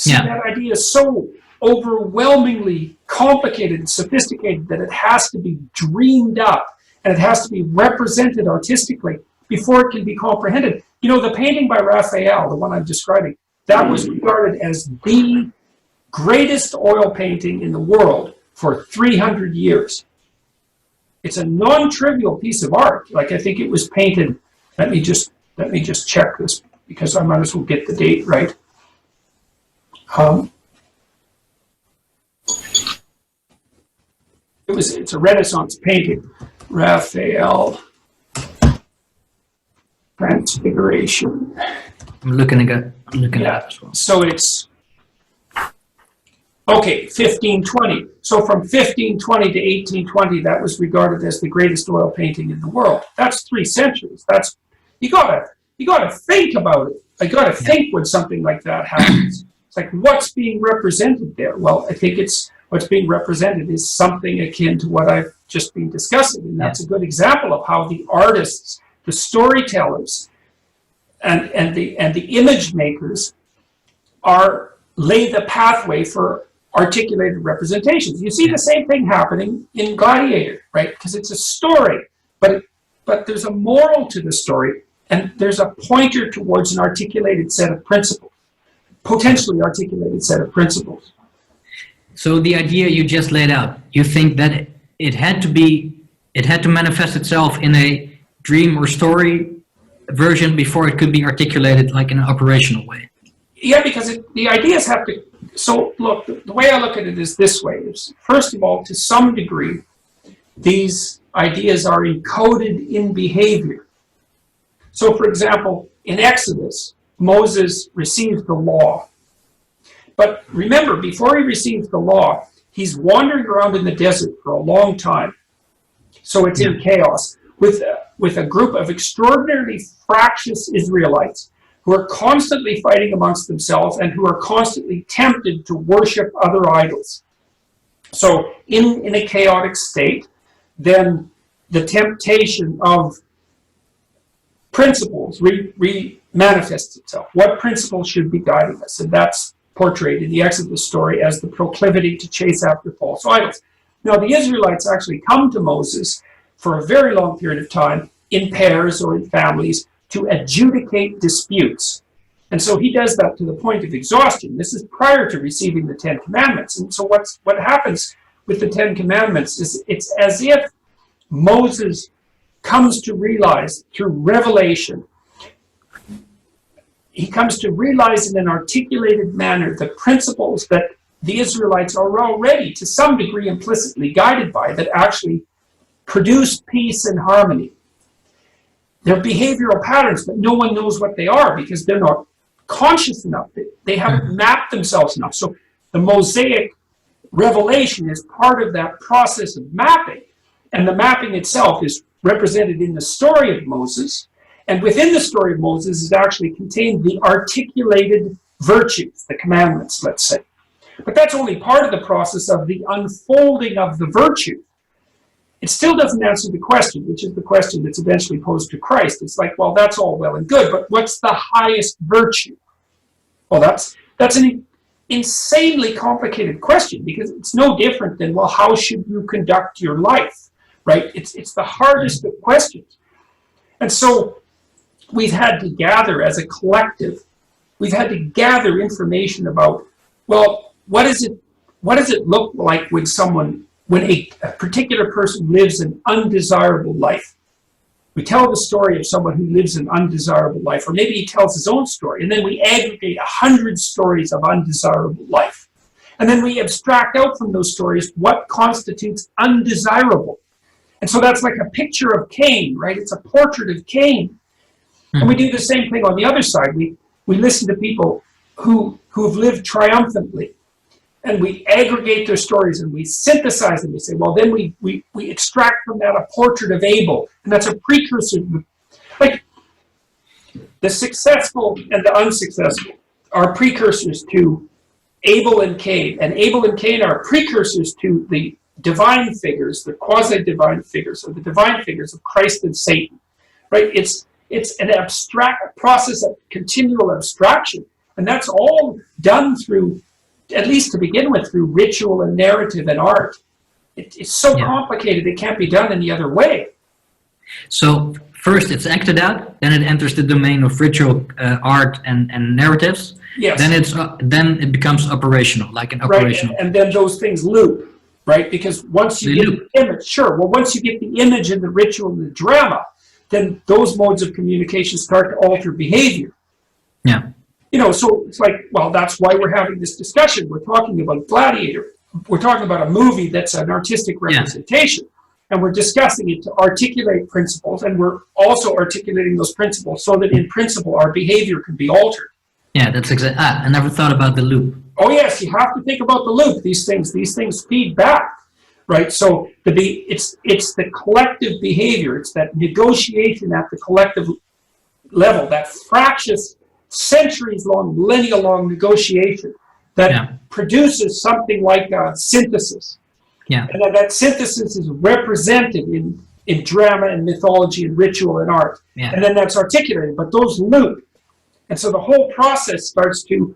that idea is so overwhelmingly complicated and sophisticated that it has to be dreamed up, and it has to be represented artistically before it can be comprehended. You know, the painting by Raphael, the one I'm describing, that was regarded as the greatest oil painting in the world for 300 years. It's a non-trivial piece of art. Like, I think it was painted, let me just check this, because I might as well get the date right. It's a Renaissance painting. Raphael Transfiguration. I'm looking at it as well. So it's, okay, 1520. So from 1520 to 1820, that was regarded as the greatest oil painting in the world. That's 3 centuries. That's, you gotta think about it. I gotta think when something like that happens. It's like, what's being represented there? Well, I think what's being represented is something akin to what I've just been discussing. And that's a good example of how the artists, the storytellers, and the image makers lay the pathway for articulated representations. You see the same thing happening in Gladiator, right? Because it's a story, but there's a moral to the story, and there's a pointer towards an articulated set of principles, potentially articulated set of principles. So the idea you just laid out, you think that it had to manifest itself in a dream or story version before it could be articulated like in an operational way. Yeah, because the ideas have to, so look, the way I look at it is this way. Is, first of all, to some degree, these ideas are encoded in behavior. So for example, in Exodus, Moses receives the law. But remember, before he receives the law, he's wandering around in the desert for a long time. So it's in chaos with a group of extraordinarily fractious Israelites who are constantly fighting amongst themselves and who are constantly tempted to worship other idols. So in a chaotic state, then the temptation of principles manifests itself. What principles should be guiding us? And that's portrayed in the Exodus story as the proclivity to chase after false idols. Now, the Israelites actually come to Moses for a very long period of time in pairs or in families to adjudicate disputes. And so he does that to the point of exhaustion. This is prior to receiving the Ten Commandments. And so what happens with the Ten Commandments is it's as if Moses comes to realize through revelation, he comes to realize in an articulated manner the principles that the Israelites are already, to some degree, implicitly guided by, that actually produce peace and harmony. They're behavioral patterns, but no one knows what they are because they're not conscious enough. They haven't mapped themselves enough. So the Mosaic revelation is part of that process of mapping. And the mapping itself is represented in the story of Moses. And within the story of Moses is actually contained the articulated virtues, the commandments, let's say. But that's only part of the process of the unfolding of the virtue. It still doesn't answer the question, which is the question that's eventually posed to Christ. It's like, well, that's all well and good, but what's the highest virtue? Well, that's an insanely complicated question because it's no different than, well, how should you conduct your life, right? It's the hardest of questions. And so we've had to gather as a collective, we've had to gather information about, well, what does it look like when a particular person lives an undesirable life? We tell the story of someone who lives an undesirable life, or maybe he tells his own story, and then we aggregate 100 stories of undesirable life. And then we abstract out from those stories what constitutes undesirable. And so that's like a picture of Cain, right? It's a portrait of Cain. And we do the same thing on the other side. We listen to people who've lived triumphantly, and we aggregate their stories and we synthesize them. We say, well, then we extract from that a portrait of Abel, and that's a precursor. Like the successful and the unsuccessful are precursors to Abel and Cain, and Abel and Cain are precursors to the divine figures, the quasi-divine figures, or the divine figures of Christ and Satan, right? It's an abstract process of continual abstraction, and that's all done through, at least to begin with, through ritual and narrative and art. It's so complicated, it can't be done any other way. So first it's acted out, then it enters the domain of ritual, art, and narratives. Yes. Then it becomes operational, like an operational. Right, and then those things loop, right? Because once you get the image, once you get the image and the ritual and the drama, then those modes of communication start to alter behavior. Yeah. So it's like, well, that's why we're having this discussion. We're talking about Gladiator. We're talking about a movie that's an artistic representation. And we're discussing it to articulate principles, and we're also articulating those principles so that in principle our behavior can be altered. Yeah, that's exactly. I never thought about the loop. Oh yes, you have to think about the loop. These things feed back, right? So it's the collective behavior. It's that negotiation at the collective level, that fractious, centuries-long, millennia-long negotiation that produces something like a synthesis. Yeah. And that synthesis is represented in drama and mythology and ritual and art. Yeah. And then that's articulated, but those loop. And so the whole process starts to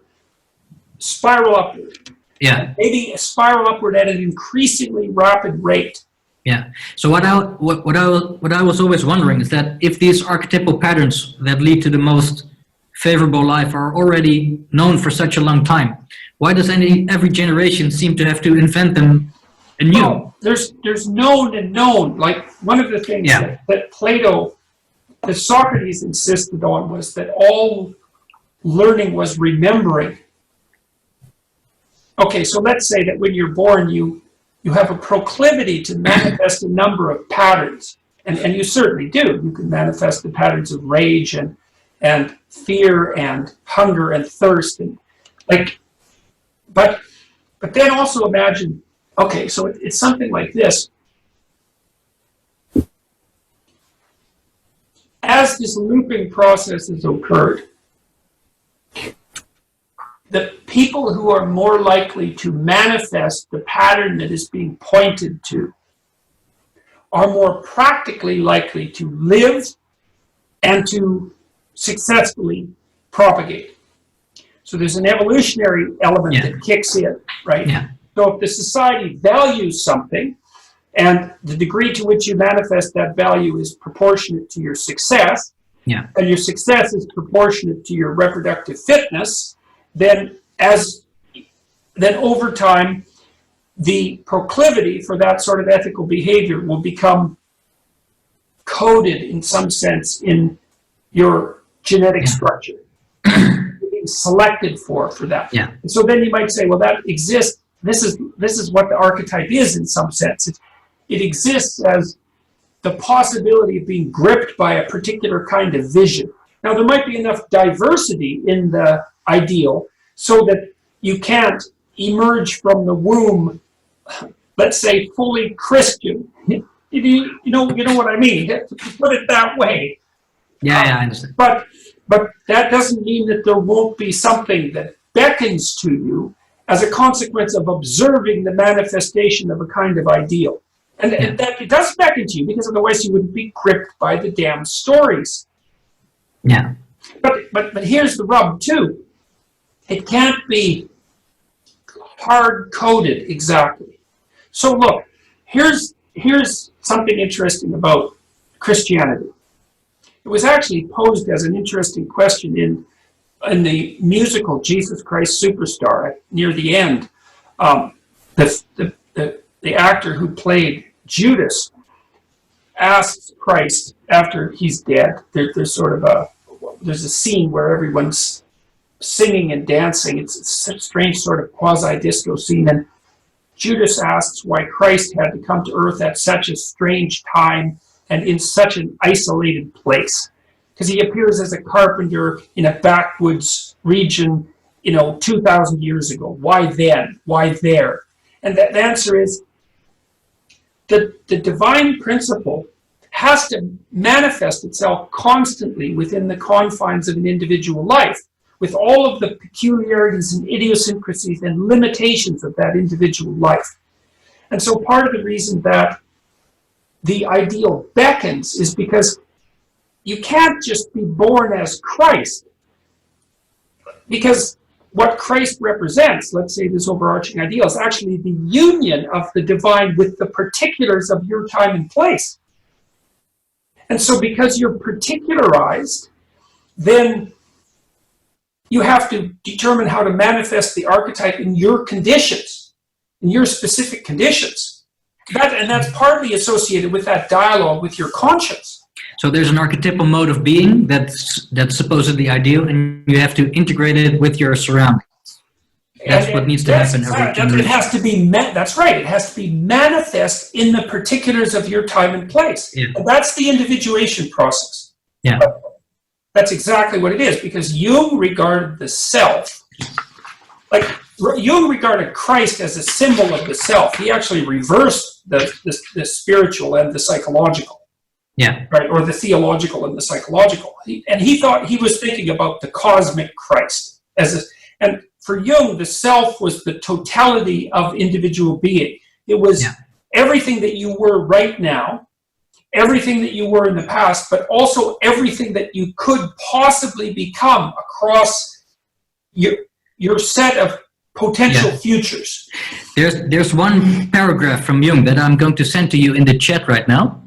spiral upward. Yeah. Maybe spiral upward at an increasingly rapid rate. Yeah. So what I was always wondering is that if these archetypal patterns that lead to the most favorable life are already known for such a long time, why does every generation seem to have to invent them anew? Oh, there's known and known. Like one of the things that Plato, that Socrates insisted on was that all learning was remembering. Okay, so let's say that when you're born, you have a proclivity to manifest a number of patterns, and you certainly do. You can manifest the patterns of rage and and fear and hunger and thirst, and like, but then also imagine, okay, so it's something like this. As this looping process has occurred, the people who are more likely to manifest the pattern that is being pointed to are more practically likely to live and to successfully propagate. So there's an evolutionary element that kicks in, right? Yeah. So if the society values something, and the degree to which you manifest that value is proportionate to your success, and your success is proportionate to your reproductive fitness, then over time, the proclivity for that sort of ethical behavior will become coded in some sense in your genetic structure. You're being selected for that. Yeah. And so then you might say, well, that exists. This is what the archetype is in some sense. It exists as the possibility of being gripped by a particular kind of vision. Now, there might be enough diversity in the ideal so that you can't emerge from the womb, let's say, fully Christian. You know what I mean? To put it that way. Yeah, I understand. But that doesn't mean that there won't be something that beckons to you as a consequence of observing the manifestation of a kind of ideal. And that it does beckon to you, because otherwise you wouldn't be gripped by the damn stories. Yeah. But here's the rub too. It can't be hard-coded exactly. So look, here's something interesting about Christianity. It was actually posed as an interesting question in the musical Jesus Christ Superstar. Near the end, the actor who played Judas asks Christ after he's dead. There's a scene where everyone's singing and dancing. It's a strange sort of quasi-disco scene, and Judas asks why Christ had to come to earth at such a strange time and in such an isolated place. Because he appears as a carpenter in a backwoods region, 2,000 years ago. Why then? Why there? And the answer is, the divine principle has to manifest itself constantly within the confines of an individual life, with all of the peculiarities and idiosyncrasies and limitations of that individual life. And so part of the reason that the ideal beckons is because you can't just be born as Christ, because what Christ represents, let's say this overarching ideal, is actually the union of the divine with the particulars of your time and place. And so because you're particularized, then you have to determine how to manifest the archetype in your conditions, in your specific conditions. And that's partly associated with that dialogue with your conscience. So there's an archetypal mode of being that's supposedly ideal, and you have to integrate it with your surroundings. That's what needs to happen every generation. It has to be that's right. It has to be manifest in the particulars of your time and place. Yeah. And that's the individuation process. Yeah. That's exactly what it is, because Jung regarded the self, like Jung regarded Christ as a symbol of the self. He actually reversed the spiritual and the psychological. Yeah. Right, or the theological and the psychological. He thought he was thinking about the cosmic Christ and for Jung, the self was the totality of individual being. It was everything that you were right now, everything that you were in the past, but also everything that you could possibly become across your set of potential futures. There's one paragraph from Jung that I'm going to send to you in the chat right now.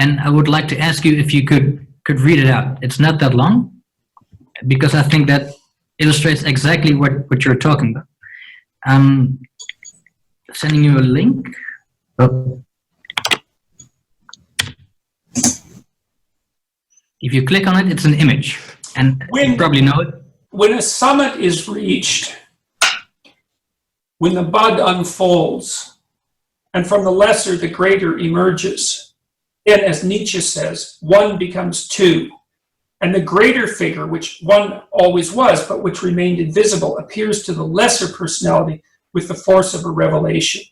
And I would like to ask you if you could read it out. It's not that long, because I think that illustrates exactly what you're talking about. I'm sending you a link. Oh. If you click on it, it's an image. And you probably know it. When a summit is reached, when the bud unfolds, and from the lesser the greater emerges, then, as Nietzsche says, one becomes two, And the greater figure, which one always was, but which remained invisible, appears to the lesser personality with the force of a revelation.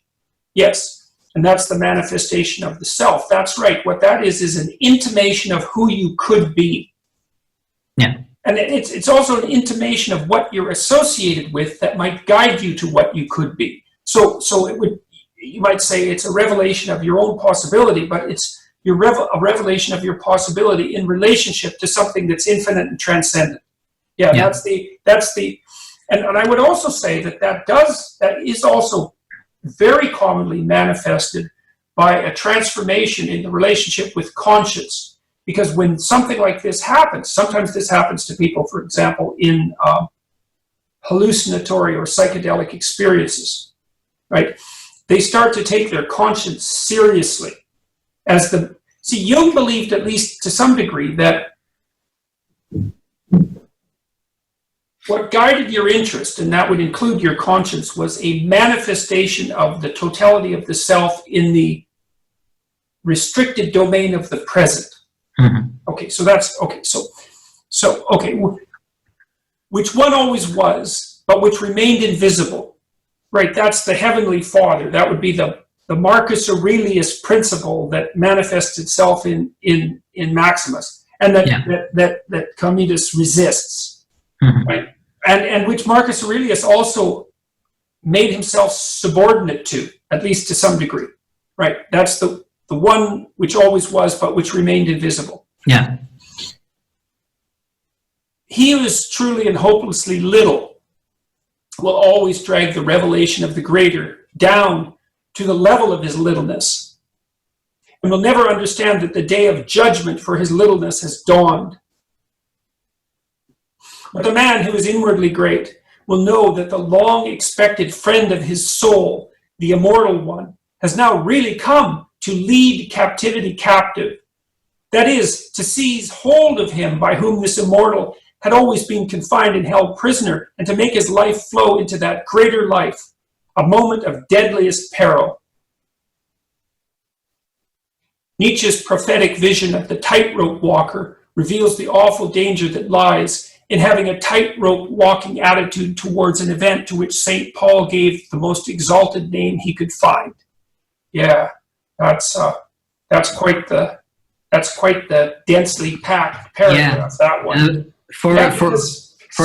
Yes, and that's the manifestation of the self. That's right. What that is an intimation of who you could be. Yeah. And it's also an intimation of what you're associated with that might guide you to what you could be. So it would, you might say it's a revelation of your own possibility, but it's a revelation of your possibility in relationship to something that's infinite and transcendent. Yeah. That's the, and I would also say that is also very commonly manifested by a transformation in the relationship with conscience. Because when something like this happens, sometimes this happens to people, for example, in hallucinatory or psychedelic experiences, right? They start to take their conscience seriously. See, Jung believed, at least to some degree, that what guided your interest, and that would include your conscience, was a manifestation of the totality of the self in the restricted domain of the present. Mm-hmm. Okay, so that's okay. Okay, which one always was, but which remained invisible, right? That's the Heavenly Father. That would be the Marcus Aurelius principle that manifests itself in Maximus, and that Commodus resists, mm-hmm. right? And which Marcus Aurelius also made himself subordinate to, at least to some degree, right? That's the one which always was, but which remained invisible. Yeah. He who is truly and hopelessly little will always drag the revelation of the greater down to the level of his littleness, and will never understand that the day of judgment for his littleness has dawned. But the man who is inwardly great will know that the long-expected friend of his soul, the immortal one, has now really come to lead captivity captive. That is, to seize hold of him by whom this immortal had always been confined and held prisoner, and to make his life flow into that greater life, a moment of deadliest peril. Nietzsche's prophetic vision of the tightrope walker reveals the awful danger that lies in having a tightrope walking attitude towards an event to which St. Paul gave the most exalted name he could find. Yeah, that's quite the densely packed paragraph. Yeah. That one. For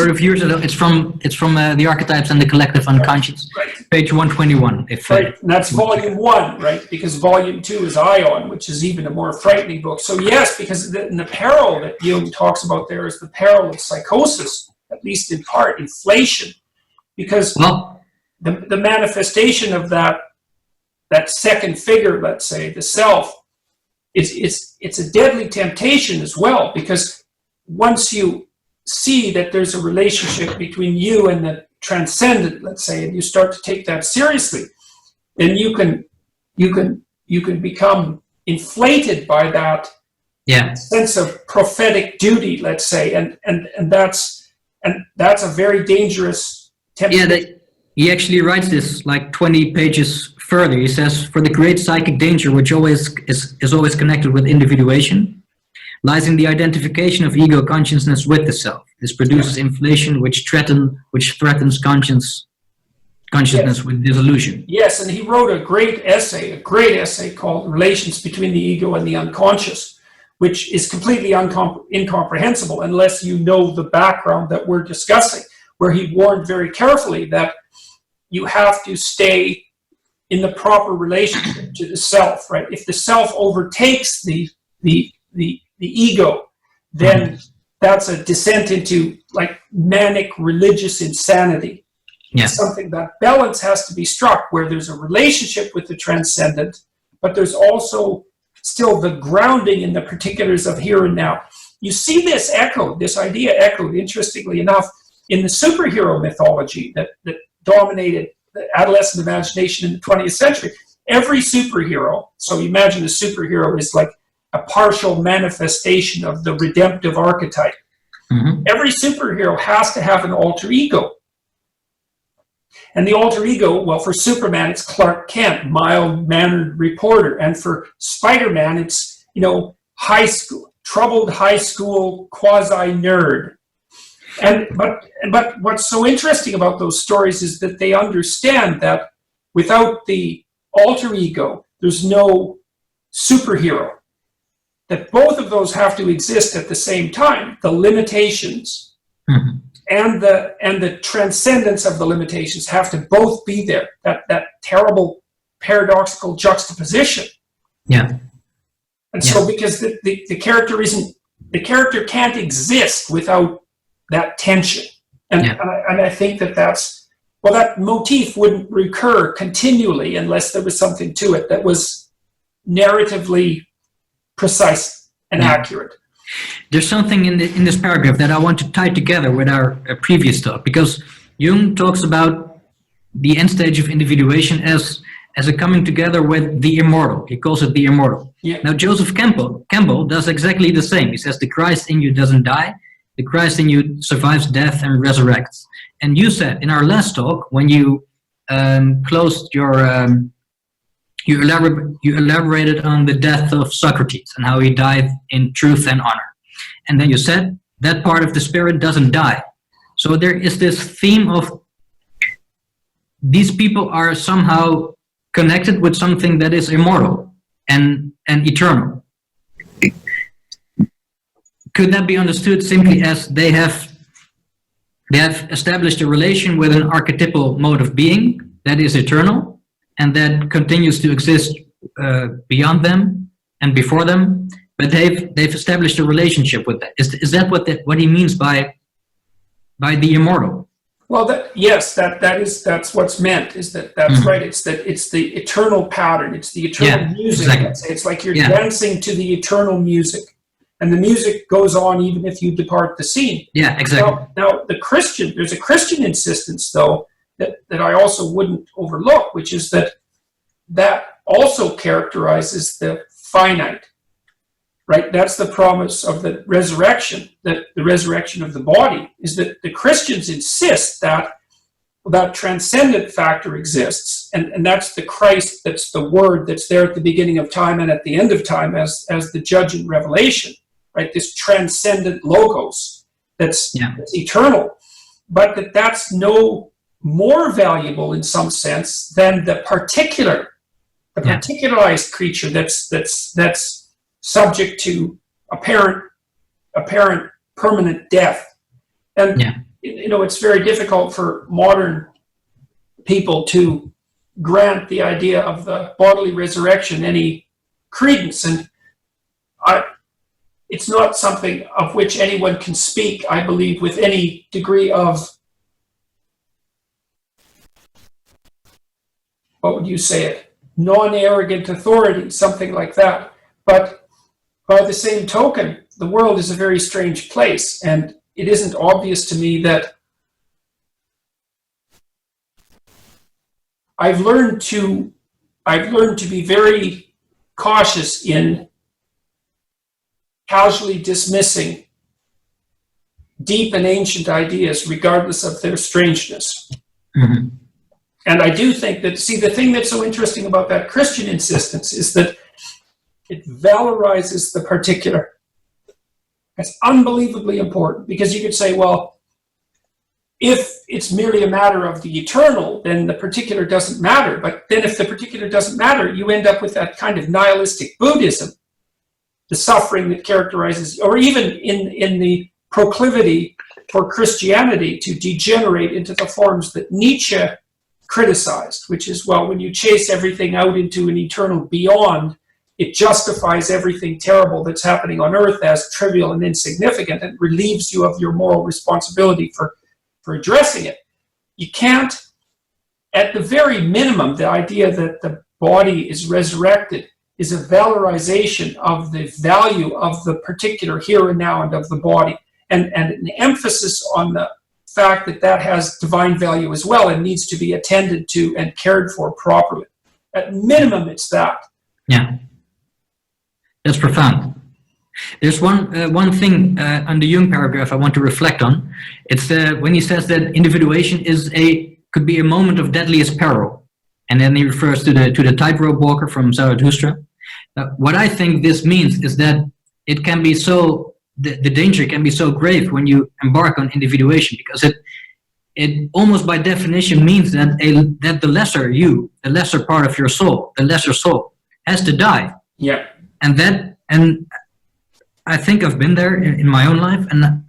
the viewers, it's from the Archetypes and the Collective Unconscious, right. Page 121. Right, and that's volume 1, right? Because volume 2 is Ion, which is even a more frightening book. So yes, because the peril that Jung talks about there is the peril of psychosis, at least in part, inflation, because the manifestation of that second figure, let's say, the self, it's a deadly temptation as well, because once you see that there's a relationship between you and the transcendent, let's say, and you start to take that seriously, then you can become inflated by that sense of prophetic duty, let's say, and that's a very dangerous temptation. Yeah, he actually writes this like 20 pages further. He says, for the great psychic danger, which always is always connected with individuation, lies in the identification of ego consciousness with the self. This produces inflation, which threatens consciousness with dissolution. Yes, and he wrote a great essay called Relations Between the Ego and the Unconscious, which is completely incomprehensible unless you know the background that we're discussing, where he warned very carefully that you have to stay in the proper relationship to the self, right? If the self overtakes the ego, then that's a descent into like manic religious insanity. Yeah. It's something that balance has to be struck, where there's a relationship with the transcendent, but there's also still the grounding in the particulars of here and now. You see this idea echoed, interestingly enough, in the superhero mythology that dominated the adolescent imagination in the 20th century. Every superhero, so you imagine a superhero is like a partial manifestation of the redemptive archetype. Mm-hmm. Every superhero has to have an alter ego. And the alter ego, well, for Superman, it's Clark Kent, mild-mannered reporter. And for Spider-Man, it's, high school, troubled high school quasi-nerd. But what's so interesting about those stories is that they understand that without the alter ego, there's no superhero. That both of those have to exist at the same time. The limitations and the transcendence of the limitations have to both be there. That terrible paradoxical juxtaposition. Yeah. And so because the character can't exist without that tension. And I think that motif wouldn't recur continually unless there was something to it that was narratively precise and accurate. There's something in this paragraph that I want to tie together with our previous talk, because Jung talks about the end stage of individuation as a coming together with the immortal. He calls it the immortal. Yeah. Now Joseph Campbell does exactly the same. He says the Christ in you doesn't die. The Christ in you survives death and resurrects. And you said in our last talk, when you closed your, you elaborated on the death of Socrates and how he died in truth and honor. And then you said that part of the spirit doesn't die. So there is this theme of these people are somehow connected with something that is immortal and eternal. Could that be understood simply as they have established a relation with an archetypal mode of being that is eternal and that continues to exist beyond them and before them, but they've established a relationship with that? Is that what he means by the immortal? Well, that's what's meant. That's right. It's the eternal pattern. It's the eternal music. Exactly. It's like you're dancing to the eternal music. And the music goes on even if you depart the scene. Yeah, exactly. Now there's a Christian insistence, though, that I also wouldn't overlook, which is that also characterizes the finite, right? That's the promise of the resurrection, that the resurrection of the body, is that the Christians insist that that transcendent factor exists, and that's the Christ, that's the Word that's there at the beginning of time and at the end of time as the judge in Revelation. Right, this transcendent logos that's eternal, but that's no more valuable in some sense than the particularized creature that's subject to apparent permanent death. And it's very difficult for modern people to grant the idea of the bodily resurrection any credence, and it's not something of which anyone can speak, I believe, with any degree of, what would you say it, non-arrogant authority, something like that. But by the same token, the world is a very strange place, and it isn't obvious to me that I've learned to be very cautious in casually dismissing deep and ancient ideas regardless of their strangeness. Mm-hmm. And I do think that, the thing that's so interesting about that Christian insistence is that it valorizes the particular. That's unbelievably important, because you could say, well, if it's merely a matter of the eternal, then the particular doesn't matter. But then if the particular doesn't matter, you end up with that kind of nihilistic Buddhism, the suffering that characterizes, or even in the proclivity for Christianity to degenerate into the forms that Nietzsche criticized, which is, well, when you chase everything out into an eternal beyond, it justifies everything terrible that's happening on earth as trivial and insignificant, and relieves you of your moral responsibility for addressing it. You can't, at the very minimum, the idea that the body is resurrected is a valorization of the value of the particular here and now and of the body, and an emphasis on the fact that has divine value as well and needs to be attended to and cared for properly. At minimum, it's that. Yeah, that's profound. There's one thing on the Jung paragraph I want to reflect on. It's when he says that individuation could be a moment of deadliest peril, and then he refers to the tightrope walker from Zarathustra. What I think this means is that it can be so, the danger can be so grave when you embark on individuation, because it almost by definition means that that the lesser you, the lesser part of your soul, the lesser soul, has to die. Yeah. And I think I've been there in my own life, and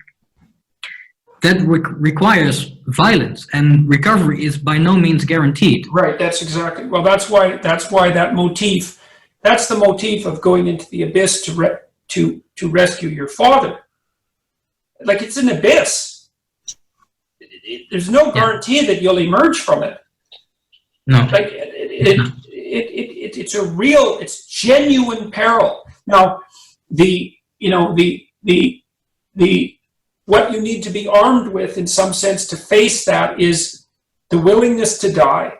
that requires violence, and recovery is by no means guaranteed. Right. That's exactly. Well, that's why that motif. That's the motif of going into the abyss to rescue your father. Like, it's an abyss. There's no guarantee that you'll emerge from it. No. Like it's genuine peril. Now, what you need to be armed with, in some sense, to face that is the willingness to die,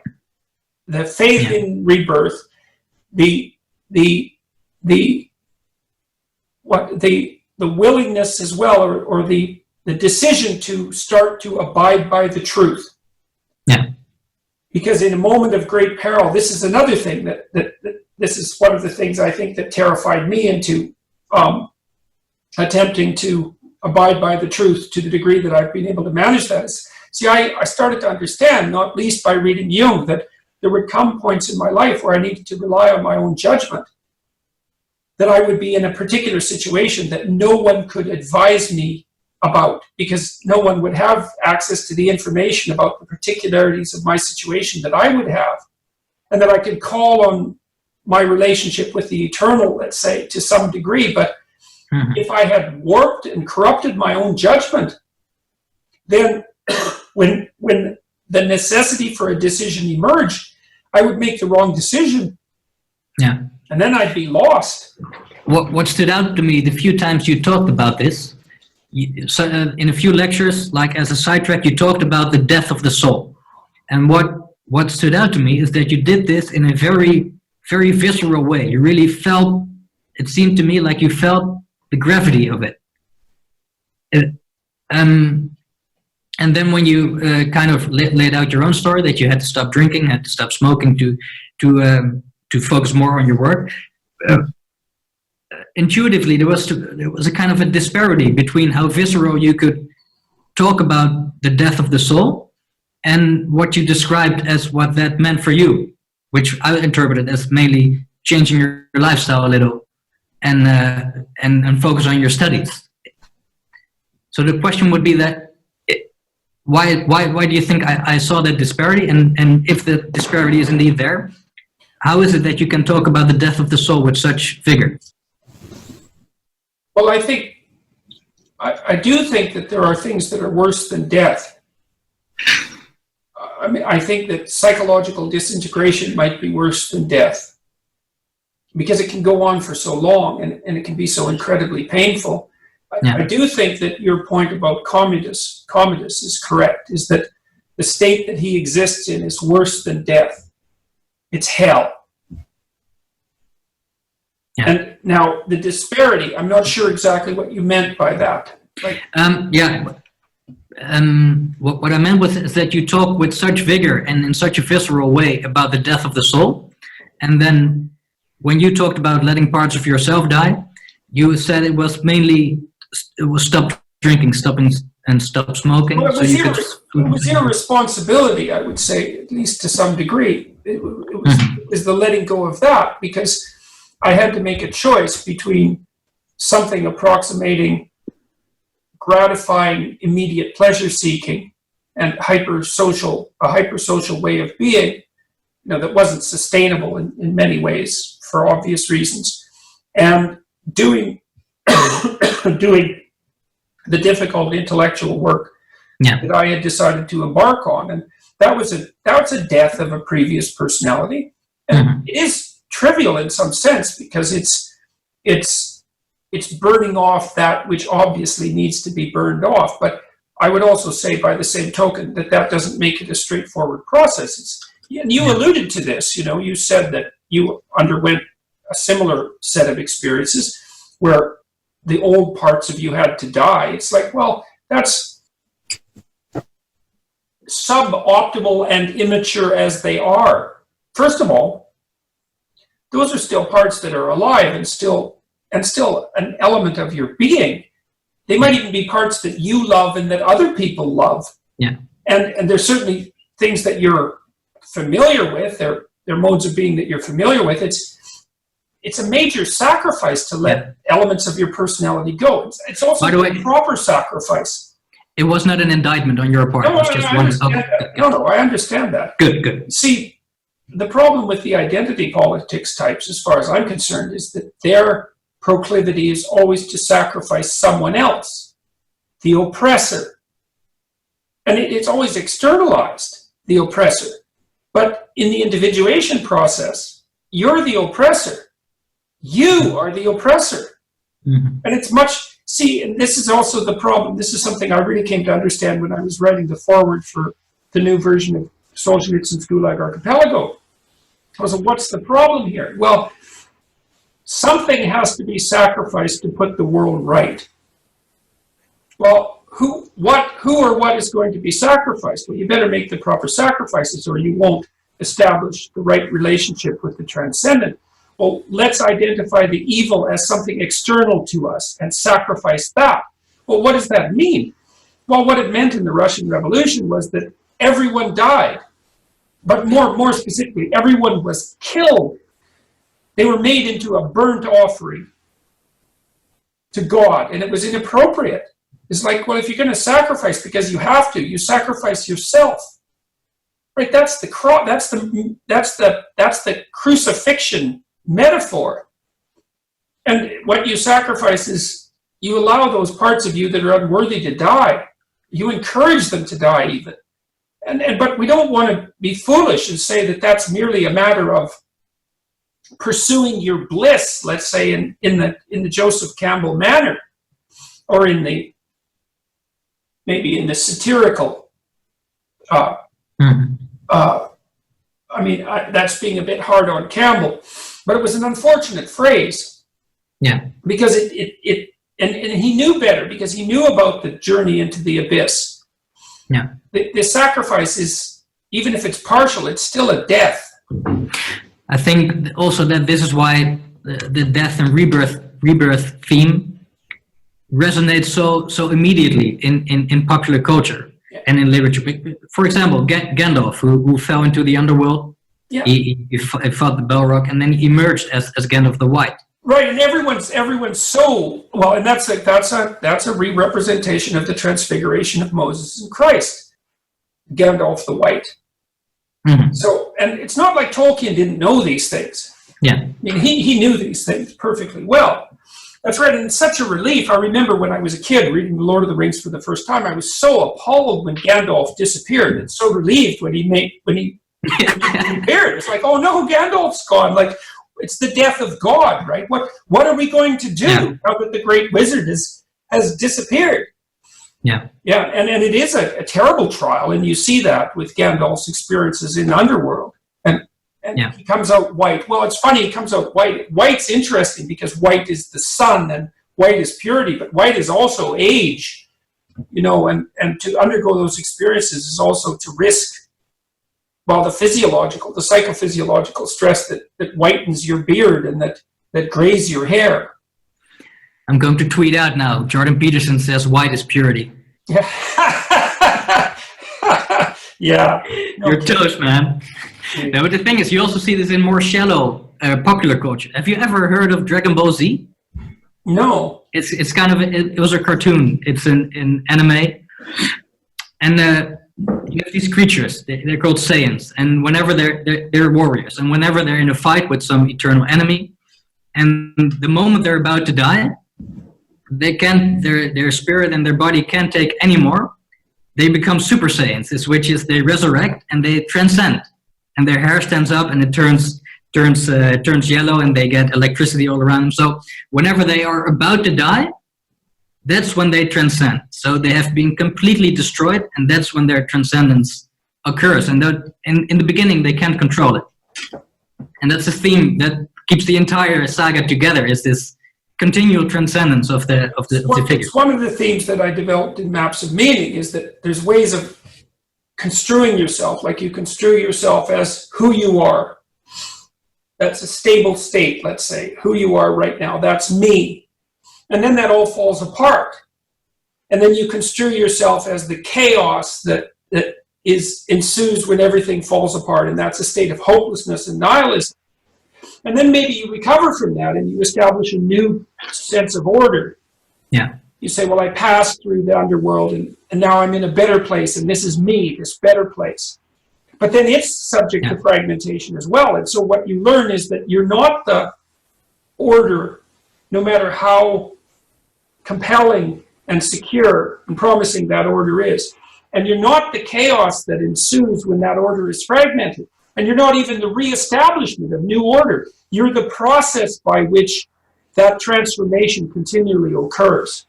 the faith in rebirth, the willingness as well, or the decision to start to abide by the truth. Yeah. Because in a moment of great peril, this is another thing that this is one of the things I think that terrified me into attempting to abide by the truth to the degree that I've been able to manage that. See, I started to understand, not least by reading Jung, that there would come points in my life where I needed to rely on my own judgment, that I would be in a particular situation that no one could advise me about, because no one would have access to the information about the particularities of my situation that I would have, and that I could call on my relationship with the eternal, let's say, to some degree. But if I had warped and corrupted my own judgment, then when the necessity for a decision emerged, I would make the wrong decision. Yeah. And then I'd be lost. What stood out to me the few times you talked about this, in a few lectures, like as a sidetrack, you talked about the death of the soul. And what stood out to me is that you did this in a very, very visceral way. You really felt, it seemed to me like you felt the gravity of it. And then when you kind of laid out your own story, that you had to stop drinking, had to stop smoking to focus more on your work, intuitively there was a kind of a disparity between how visceral you could talk about the death of the soul and what you described as what that meant for you, which I interpreted as mainly changing your lifestyle a little and focus on your studies. So the question would be that why do you think I saw that disparity, and if the disparity is indeed there, how is it that you can talk about the death of the soul with such vigor? Well, I do think that there are things that are worse than death. I mean, I think that psychological disintegration might be worse than death, because it can go on for so long and it can be so incredibly painful. Yeah. I do think that your point about Commodus is correct, is that the state that he exists in is worse than death. It's hell. Yeah. And now the disparity, I'm not sure exactly what you meant by that. Like, what I meant was is that you talk with such vigor and in such a visceral way about the death of the soul, and then when you talked about letting parts of yourself die, you said it was stop drinking, and stop smoking. Well, it was irresponsibility, I would say, at least to some degree. It was the letting go of that, because I had to make a choice between something approximating gratifying immediate pleasure seeking and a hypersocial way of being, that wasn't sustainable in many ways for obvious reasons, and doing the difficult intellectual work that I had decided to embark on. And that's a death of a previous personality. And it is trivial in some sense, because it's burning off that which obviously needs to be burned off. But I would also say, by the same token, that doesn't make it a straightforward process. And you alluded to this. You said that you underwent a similar set of experiences where the old parts of you had to die. It's like, well, that's suboptimal and immature as they are. First of all, those are still parts that are alive and still and still an element of your being. They might even be parts that you love and that other people love. Yeah. And there's certainly things that you're familiar with. They're modes of being that you're familiar with. It's a major sacrifice to let elements of your personality go. It's also a proper sacrifice. It was not an indictment on your part. No, it was just No, I understand that. Good. See, the problem with the identity politics types, as far as I'm concerned, is that their proclivity is always to sacrifice someone else, the oppressor. And it's always externalized, the oppressor. But in the individuation process, you're the oppressor. You are the oppressor. Mm-hmm. And it's much, and this is also the problem. This is something I really came to understand when I was writing the foreword for the new version of Solzhenitsyn's Gulag Archipelago. I was like, what's the problem here? Well, something has to be sacrificed to put the world right. Well, who or what is going to be sacrificed? Well, you better make the proper sacrifices or you won't establish the right relationship with the Transcendent. Well, let's identify the evil as something external to us and sacrifice that. Well, what does that mean? Well, what it meant in the Russian Revolution was that everyone died. But more specifically, everyone was killed. They were made into a burnt offering to God, and it was inappropriate. It's like, well, if you're going to sacrifice because you have to, you sacrifice yourself. Right? That's the crucifixion metaphor. And what you sacrifice is you allow those parts of you that are unworthy to die. You encourage them to die even. But we don't want to be foolish and say that that's merely a matter of pursuing your bliss, let's say in the Joseph Campbell manner, or maybe in the satirical. That's being a bit hard on Campbell, but it was an unfortunate phrase. Yeah. Because and he knew better, because he knew about the journey into the abyss. Yeah. The sacrifice is, even if it's partial, it's still a death. I think also that this is why the death and rebirth theme resonates so immediately in popular culture and in literature. For example, Gandalf, who fell into the underworld, he fought the Balrog, and then he emerged as Gandalf the White. Right, and everyone's so well, and that's a re-representation of the Transfiguration of Moses and Christ, Gandalf the White. Mm-hmm. So, and it's not like Tolkien didn't know these things. Yeah, I mean, he knew these things perfectly well. That's right, and it's such a relief. I remember when I was a kid reading The Lord of the Rings for the first time, I was so appalled when Gandalf disappeared, and so relieved when he appeared. It's like, oh no, Gandalf's gone. Like, it's the death of God, right? What are we going to do now that the great wizard has disappeared? Yeah, and it is a terrible trial, and you see that with Gandalf's experiences in Underworld. And he comes out white. Well, it's funny, he comes out white. White's interesting because white is the sun and white is purity, but white is also age, and to undergo those experiences is also to risk, well, the psychophysiological stress that whitens your beard and that grays your hair. I'm going to tweet out now. Jordan Peterson says white is purity. Yeah. You're toast, man. No, but the thing is, you also see this in more shallow popular culture. Have you ever heard of Dragon Ball Z? No. It's kind of it was a cartoon. It's in anime, and you have these creatures. They're called Saiyans, and whenever they're warriors, and whenever they're in a fight with some eternal enemy, and the moment they're about to die, they can't. Their spirit and their body can't take anymore. They become Super Saiyans, which is they resurrect and they transcend, and their hair stands up and it turns yellow, and they get electricity all around them. So whenever they are about to die, that's when they transcend. So they have been completely destroyed, and that's when their transcendence occurs. And in the beginning, they can't control it. And that's a theme that keeps the entire saga together, is this continual transcendence of the figure. It's one of the themes that I developed in Maps of Meaning, is that there's ways of construing yourself, like you construe yourself as who you are. That's a stable state, let's say, who you are right now. That's me. And then that all falls apart. And then you construe yourself as the chaos that ensues when everything falls apart. And that's a state of hopelessness and nihilism. And then maybe you recover from that and you establish a new sense of order. Yeah. You say, well, I passed through the underworld and now I'm in a better place, and this is me, this better place. But then it's subject to fragmentation as well. And so what you learn is that you're not the order, no matter how compelling and secure and promising that order is. And you're not the chaos that ensues when that order is fragmented. And you're not even the reestablishment of new order. You're the process by which that transformation continually occurs.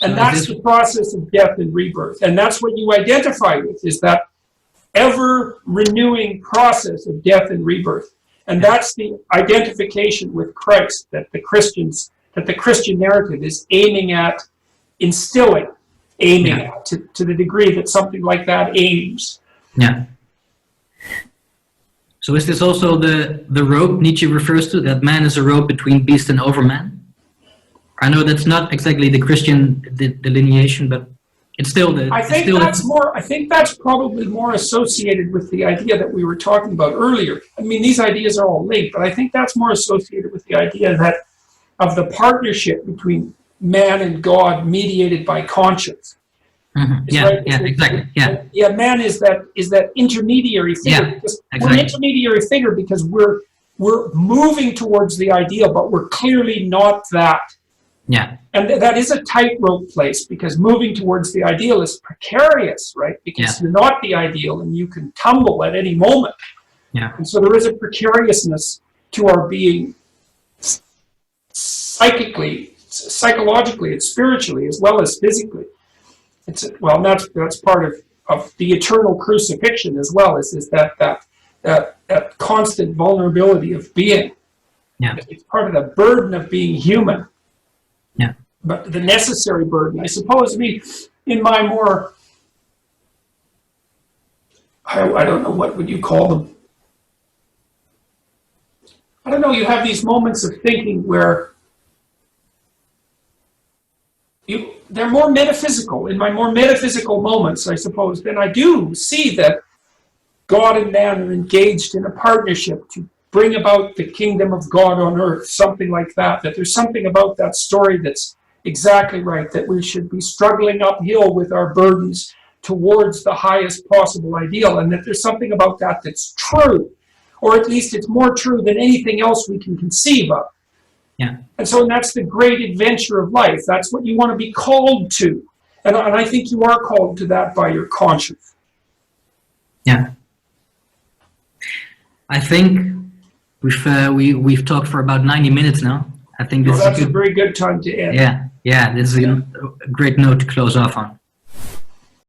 And that's the process of death and rebirth. And that's what you identify with, is that ever-renewing process of death and rebirth. And that's the identification with Christ that the Christian narrative is aiming at instilling, at to the degree that something like that aims. Yeah. So is this also the rope Nietzsche refers to, that man is a rope between beast and overman? I know that's not exactly the Christian delineation, but it's still the... I think that's probably more associated with the idea that we were talking about earlier. I mean, these ideas are all linked, but I think that's more associated with the idea that of the partnership between man and God mediated by conscience. Mm-hmm. Yeah, right? Exactly. Yeah, man is that intermediary figure. Yeah, exactly. We're an intermediary figure because we're moving towards the ideal, but we're clearly not that. Yeah. And that is a tightrope place, because moving towards the ideal is precarious, right? Because you're not the ideal and you can tumble at any moment. Yeah. And so there is a precariousness to our being psychologically and spiritually, as well as physically. That's part of the eternal crucifixion as well, is that constant vulnerability of being. Yeah. It's part of the burden of being human. Yeah. But the necessary burden, I suppose, in my more, I don't know, what would you call them? I don't know, you have these moments of thinking where they're more metaphysical. In my more metaphysical moments, I suppose, then I do see that God and man are engaged in a partnership to bring about the kingdom of God on earth, something like that, that there's something about that story that's exactly right, that we should be struggling uphill with our burdens towards the highest possible ideal, and that there's something about that that's true, or at least it's more true than anything else we can conceive of. Yeah. And so that's the great adventure of life. That's what you want to be called to. And I think you are called to that by your conscience. Yeah. I think we've talked for about 90 minutes now. I think this that's a very good time to end. Yeah, this is a great note to close off on.